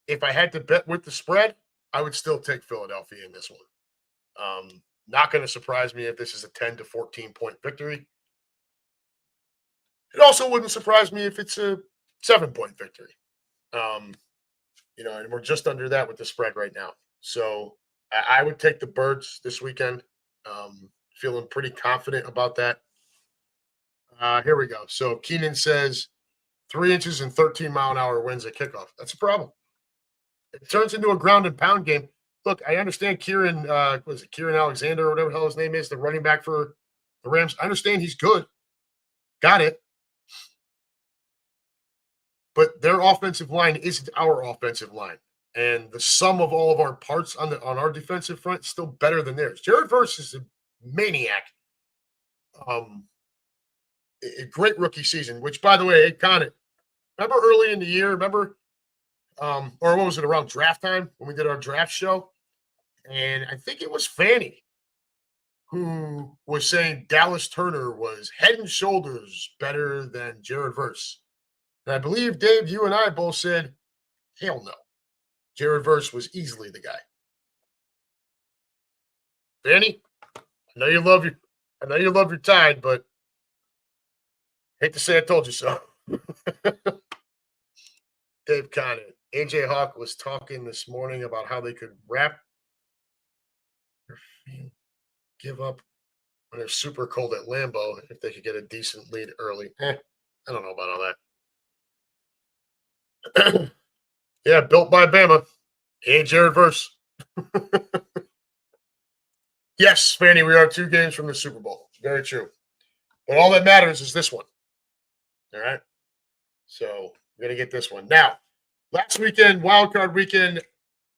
if I had to bet with the spread, I would still take Philadelphia in this one. Not going to surprise me if this is a 10 to 14 point victory. It also wouldn't surprise me if it's a 7-point victory. And we're just under that with the spread right now. So I would take the Birds this weekend. Feeling pretty confident about that. Here we go. So Keenan says 3 inches and 13-mile-an-hour winds at kickoff. That's a problem. It turns into a ground and pound game. Look, I understand Kieran, Kieran Alexander or whatever the hell his name is, the running back for the Rams. I understand he's good. Got it. But their offensive line isn't our offensive line. And the sum of all of our parts on our defensive front is still better than theirs. Jared Verse is a maniac. A great rookie season, which, by the way, remember early in the year, or what was it, around draft time when we did our draft show? And I think it was Fanny who was saying Dallas Turner was head and shoulders better than Jared Verse. And I believe, Dave, you and I both said, hell no. Jared Verse was easily the guy. Fanny, I know you love your Tide, but hate to say I told you so. Dave Conant. AJ Hawk was talking this morning about how they could give up when they're super cold at Lambeau if they could get a decent lead early. I don't know about all that. Yeah, built by Bama. And Jared Verse. Yes, Fanny, we are 2 games from the Super Bowl. Very true. But all that matters is this one. All right? So we're going to get this one. Now, last weekend, wild card weekend,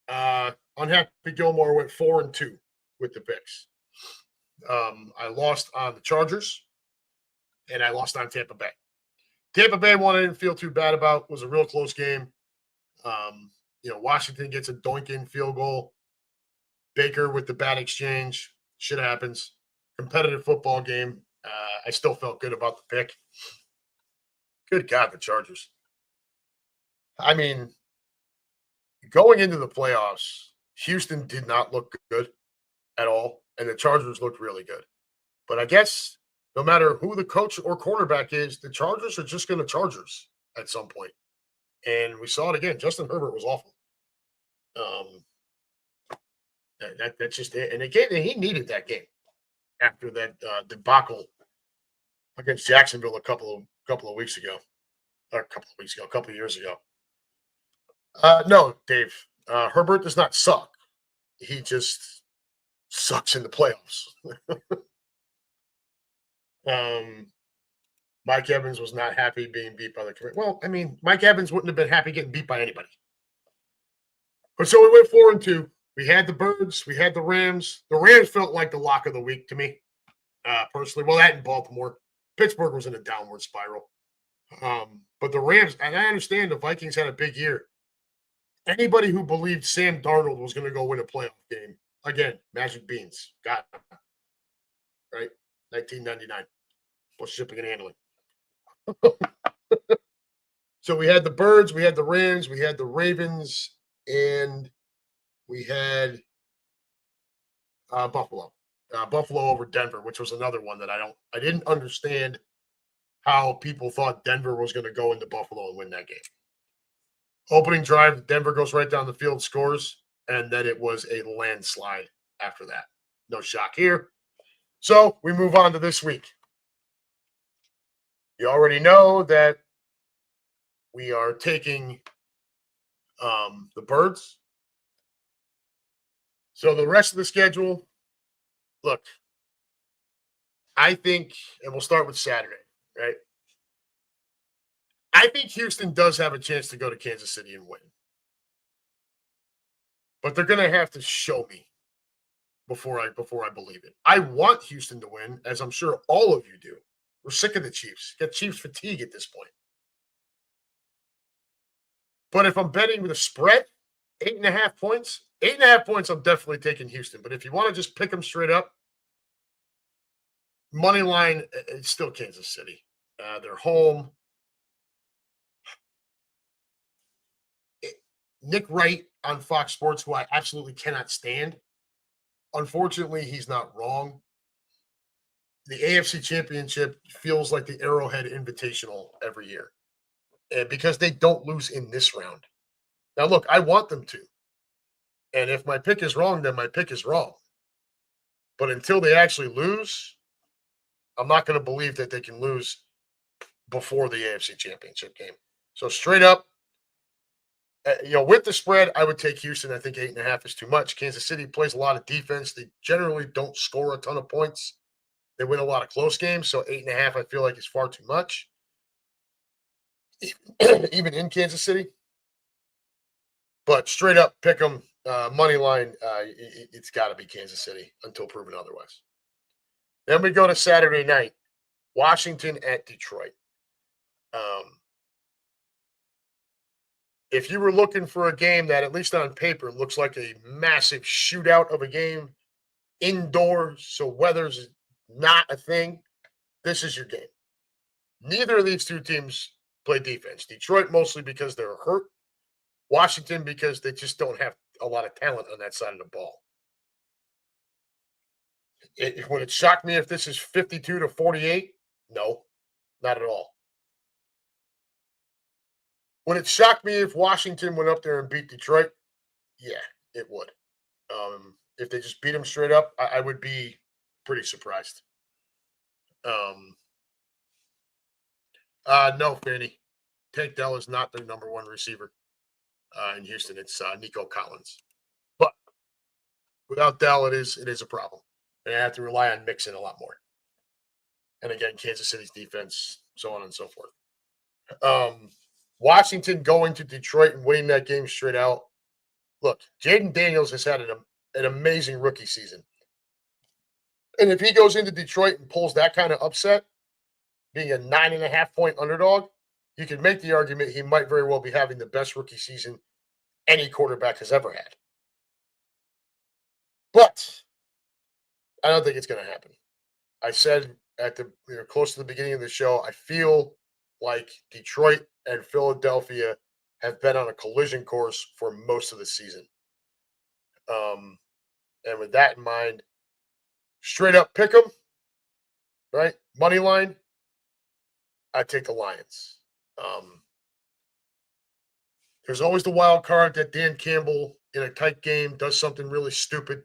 UnHappy Gilmore went 4-2 with the picks. I lost on the Chargers, and I lost on Tampa Bay. Tampa Bay one I didn't feel too bad about. It was a real close game. Washington gets a doink-in field goal. Baker with the bad exchange. Shit happens. Competitive football game. I still felt good about the pick. Good God, the Chargers. I mean, going into the playoffs, Houston did not look good at all, and the Chargers looked really good. But I guess no matter who the coach or quarterback is, the Chargers are just going to Chargers at some point. And we saw it again. Justin Herbert was awful. That's just it. And again, he needed that game after that debacle against Jacksonville a couple of weeks ago, or a couple of years ago. No, Dave. Herbert does not suck. He just sucks in the playoffs. Mike Evans was not happy being beat by the Commanders. Well, I mean, Mike Evans wouldn't have been happy getting beat by anybody. But so we went 4-2. We had the Birds. We had the Rams. The Rams felt like the lock of the week to me, personally. Well, that in Baltimore. Pittsburgh was in a downward spiral. But the Rams, and I understand the Vikings had a big year. Anybody who believed Sam Darnold was going to go win a playoff game, again, magic beans. Got it. Right? 1999. Plus shipping and handling. So we had the Birds, we had the Rams, we had the Ravens, and we had Buffalo. Buffalo over Denver, which was another one that I didn't understand how people thought Denver was going to go into Buffalo and win that game. Opening drive, Denver goes right down the field, scores, and then it was a landslide after that. No shock here. So we move on to this week. You already know that we are taking the Birds. So the rest of the schedule, look, I think, and we'll start with Saturday, right? I think Houston does have a chance to go to Kansas City and win. But they're going to have to show me before I believe it. I want Houston to win, as I'm sure all of you do. We're sick of the Chiefs. Get Chiefs fatigue at this point. But if I'm betting with a spread, 8.5 points, 8.5 points, I'm definitely taking Houston. But if you want to just pick them straight up, money line, it's still Kansas City. They're home. Nick Wright on Fox Sports, who I absolutely cannot stand. Unfortunately, he's not wrong. The AFC Championship feels like the Arrowhead Invitational every year. And because they don't lose in this round. Now, look, I want them to. And if my pick is wrong, then my pick is wrong. But until they actually lose, I'm not going to believe that they can lose before the AFC Championship game. So straight up, with the spread, I would take Houston. I think 8.5 is too much. Kansas City plays a lot of defense. They generally don't score a ton of points. They win a lot of close games. So 8.5, I feel like, is far too much. Even in Kansas City. But straight up, pick them. Money line, it's got to be Kansas City until proven otherwise. Then we go to Saturday night. Washington at Detroit. If you were looking for a game that, at least on paper, looks like a massive shootout of a game, indoors, so weather's not a thing, this is your game. Neither of these two teams play defense. Detroit mostly because they're hurt. Washington because they just don't have a lot of talent on that side of the ball. Would it shock me if this is 52-48? No, not at all. Would it shock me if Washington went up there and beat Detroit? Yeah, it would. If they just beat them straight up, I would be pretty surprised. No, Fanny. Tank Dell is not their number one receiver in Houston. It's Nico Collins. But without Dell, it is a problem. They have to rely on Mixon a lot more. And again, Kansas City's defense, so on and so forth. Washington going to Detroit and winning that game straight out. Look, Jaden Daniels has had an amazing rookie season. And if he goes into Detroit and pulls that kind of upset, being a 9.5-point underdog, you can make the argument he might very well be having the best rookie season any quarterback has ever had. But I don't think it's going to happen. I said at the close to the beginning of the show, I feel like Detroit and Philadelphia have been on a collision course for most of the season. And with that in mind, straight up pick them, right? Money line, I take the Lions. There's always the wild card that Dan Campbell in a tight game does something really stupid.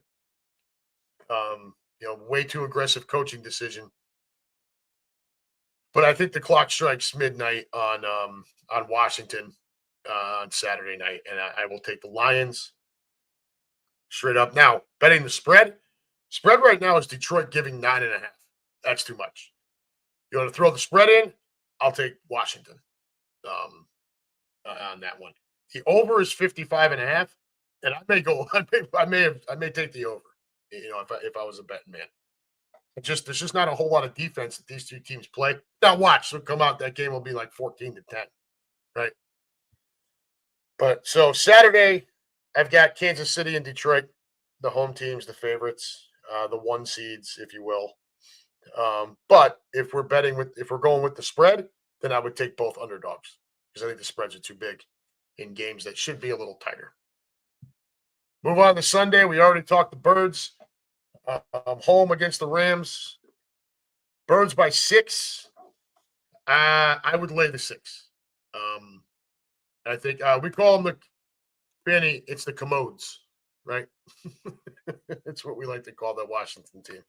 Way too aggressive coaching decision. But I think the clock strikes midnight on Washington on Saturday night, and I will take the Lions straight up. Now, betting the spread right now is Detroit giving 9.5. That's too much. You want to throw the spread in? I'll take Washington on that one. The over is 55.5, and I may go. I may take the over. If I was a betting man. There's just not a whole lot of defense that these two teams play. Now watch, so come out, that game will be like 14-10, right? But so Saturday, I've got Kansas City and Detroit, the home teams, the favorites, the one seeds, if you will. But if we're going with the spread, then I would take both underdogs because I think the spreads are too big in games that should be a little tighter. Move on to Sunday. We already talked the Birds. Home against the Rams. Birds by 6. I would lay the 6. I think we call them Fanny. It's the commodes, right? It's what we like to call the Washington team.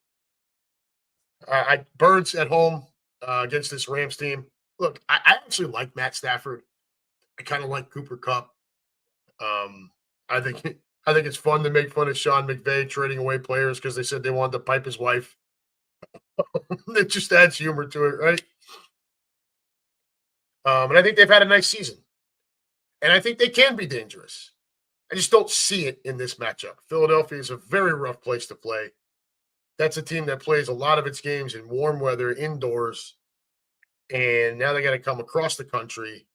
Birds at home against this Rams team. Look, I actually like Matt Stafford. I kind of like Cooper Kupp. I think it's fun to make fun of Sean McVay trading away players because they said they wanted to pipe his wife. It just adds humor to it, right? And I think they've had a nice season. And I think they can be dangerous. I just don't see it in this matchup. Philadelphia is a very rough place to play. That's a team that plays a lot of its games in warm weather, indoors. And now they got to come across the country,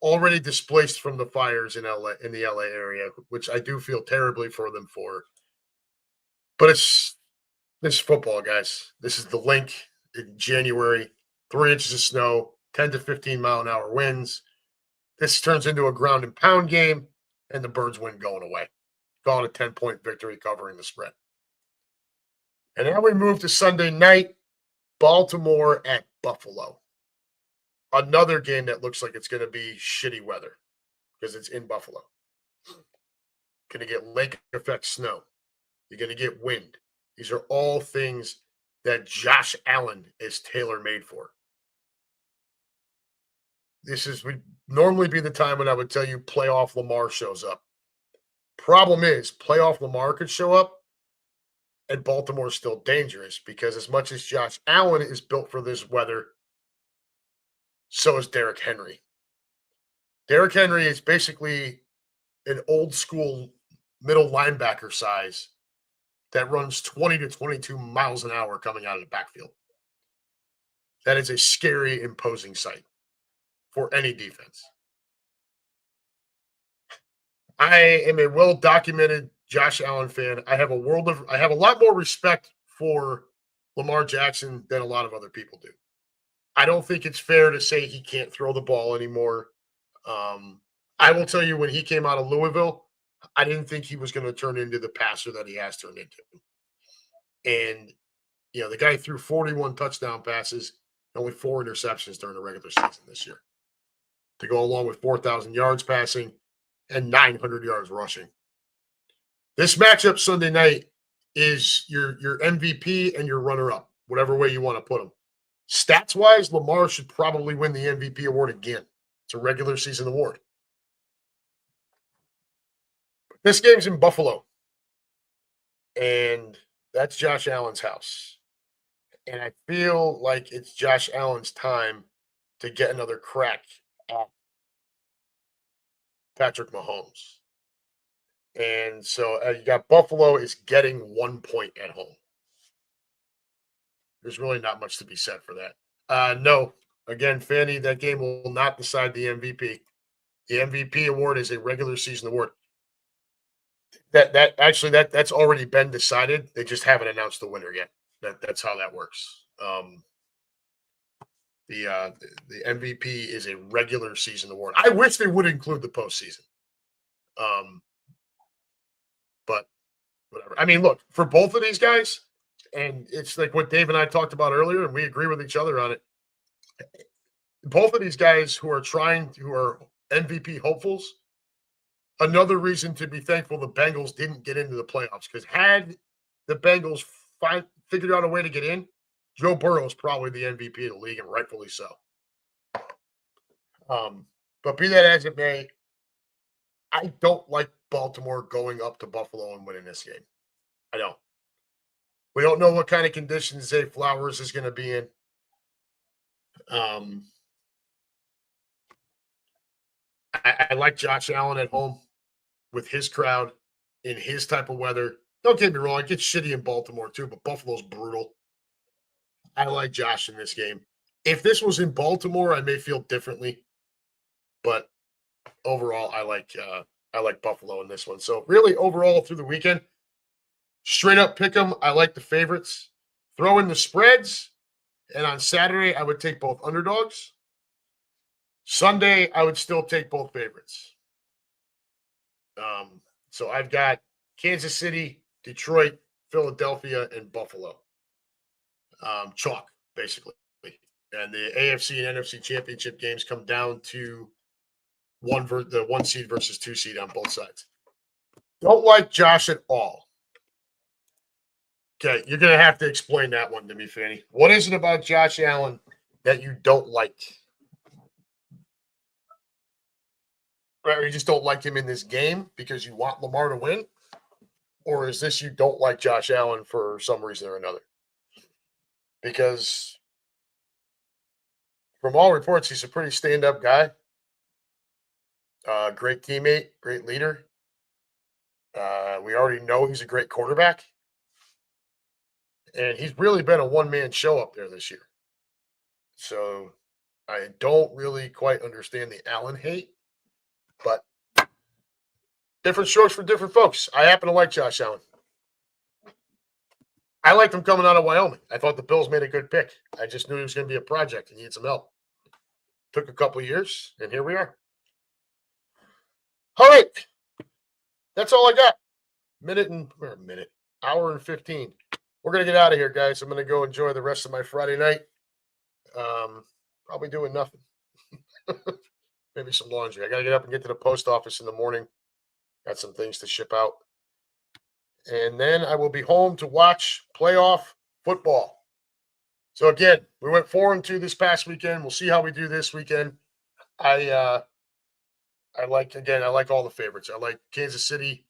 already displaced from the fires in LA, in the LA area, which I do feel terribly for them for. But this is football, guys. This is the link in January, 3 inches of snow, 10 to 15 mile an hour winds. This turns into a ground and pound game, and the Birds win going away. Call it a 10-point victory covering the spread. And now we move to Sunday night, Baltimore at Buffalo. Another game that looks like it's going to be shitty weather because it's in Buffalo. Going to get lake effect snow. You're going to get wind. These are all things that Josh Allen is tailor-made for. Would normally be the time when I would tell you playoff Lamar shows up. Problem is, playoff Lamar could show up, and Baltimore is still dangerous because as much as Josh Allen is built for this weather, so is Derrick Henry. Derrick Henry is basically an old school middle linebacker size that runs 20 to 22 miles an hour coming out of the backfield. That is a scary, imposing sight for any defense. I am a well-documented Josh Allen fan. I have a lot more respect for Lamar Jackson than a lot of other people do. I don't think it's fair to say he can't throw the ball anymore. I will tell you, when he came out of Louisville, I didn't think he was going to turn into the passer that he has turned into. And, the guy threw 41 touchdown passes, only 4 interceptions during the regular season this year, to go along with 4,000 yards passing and 900 yards rushing. This matchup Sunday night is your MVP and your runner-up, whatever way you want to put them. Stats-wise, Lamar should probably win the MVP award again. It's a regular season award. This game's in Buffalo, and that's Josh Allen's house. And I feel like it's Josh Allen's time to get another crack at Patrick Mahomes. And so you got Buffalo is getting 1 point at home. There's really not much to be said for that. No, again, Fanny, that game will not decide the MVP. The MVP award is a regular season award. That's already been decided. They just haven't announced the winner yet. That's how that works. The MVP is a regular season award. I wish they would include the postseason. But whatever. I mean, look, for both of these guys, and it's like what Dave and I talked about earlier, and we agree with each other on it. Both of these guys who are MVP hopefuls, another reason to be thankful the Bengals didn't get into the playoffs, because had the Bengals figured out a way to get in, Joe Burrow is probably the MVP of the league, and rightfully so. But be that as it may, I don't like Baltimore going up to Buffalo and winning this game. I don't. We don't know what kind of conditions Zay Flowers is going to be in. Um, I like Josh Allen at home with his crowd in his type of weather. Don't get me wrong, it gets shitty in Baltimore too, but Buffalo's brutal. I like Josh in this game. If this was in Baltimore, I may feel differently, but overall, I like Buffalo in this one. So really, overall through the weekend, straight up pick 'em. I like the favorites. Throw in the spreads, and on Saturday, I would take both underdogs. Sunday, I would still take both favorites. So I've got Kansas City, Detroit, Philadelphia, and Buffalo. Chalk, basically. And the AFC and NFC championship games come down to the 1 seed versus 2 seed on both sides. Don't like Josh at all. Okay, you're going to have to explain that one to me, Fanny. What is it about Josh Allen that you don't like? Right, or you just don't like him in this game because you want Lamar to win? Or is this you don't like Josh Allen for some reason or another? Because from all reports, he's a pretty stand-up guy. Great teammate, great leader. We already know he's a great quarterback. And he's really been a one-man show up there this year. So I don't really quite understand the Allen hate, but different strokes for different folks. I happen to like Josh Allen. I liked him coming out of Wyoming. I thought the Bills made a good pick. I just knew he was going to be a project and needed some help. Took a couple of years, and here we are. All right. That's all I got. Hour and 15. We're going to get out of here, guys. I'm going to go enjoy the rest of my Friday night. Probably doing nothing. Maybe some laundry. I got to get up and get to the post office in the morning. Got some things to ship out. And then I will be home to watch playoff football. So again, we went 4-2 this past weekend. We'll see how we do this weekend. I like all the favorites. I like Kansas City,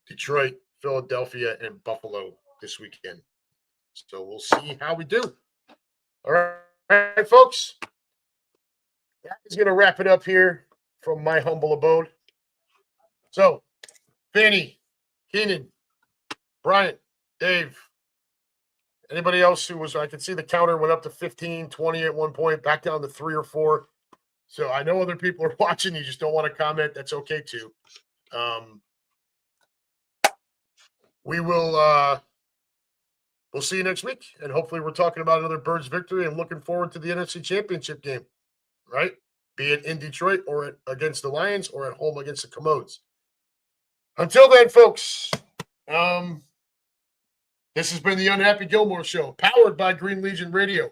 Detroit, Philadelphia, and Buffalo this weekend. So we'll see how we do. All right, folks. That is going to wrap it up here from my humble abode. So, Fanny, Keenan, Brian, Dave, anybody else who was, I can see the counter went up to 15, 20 at one point, back down to 3 or 4. So I know other people are watching. You just don't want to comment. That's okay too. We'll see you next week. And hopefully we're talking about another Birds victory and looking forward to the NFC championship game, right? Be it in Detroit or against the Lions or at home against the Commodes. Until then, folks, this has been the Unhappy Gilmore Show, powered by Green Legion Radio,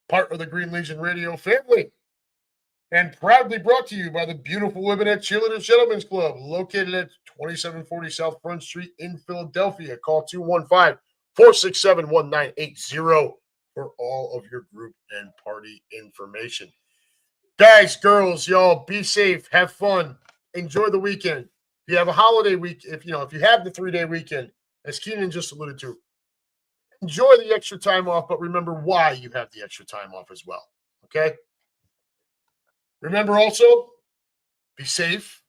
part of the Green Legion Radio family, and proudly brought to you by the beautiful women at Cheerleaders Gentlemen's Club, located at 2740 South Front Street in Philadelphia. Call 215-467-1980 for all of your group and party information. Guys, girls, y'all, be safe, have fun, enjoy the weekend. If you have a holiday week, if you have the 3-day weekend, as Keenan just alluded to, enjoy the extra time off, but remember why you have the extra time off as well. Okay? Remember also, be safe,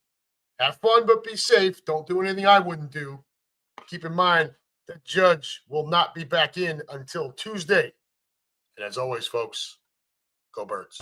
have fun, but be safe. Don't do anything I wouldn't do. Keep in mind that Judge will not be back in until Tuesday. And as always, folks, go Birds.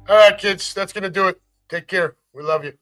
All right, kids, that's going to do it. Take care. We love you.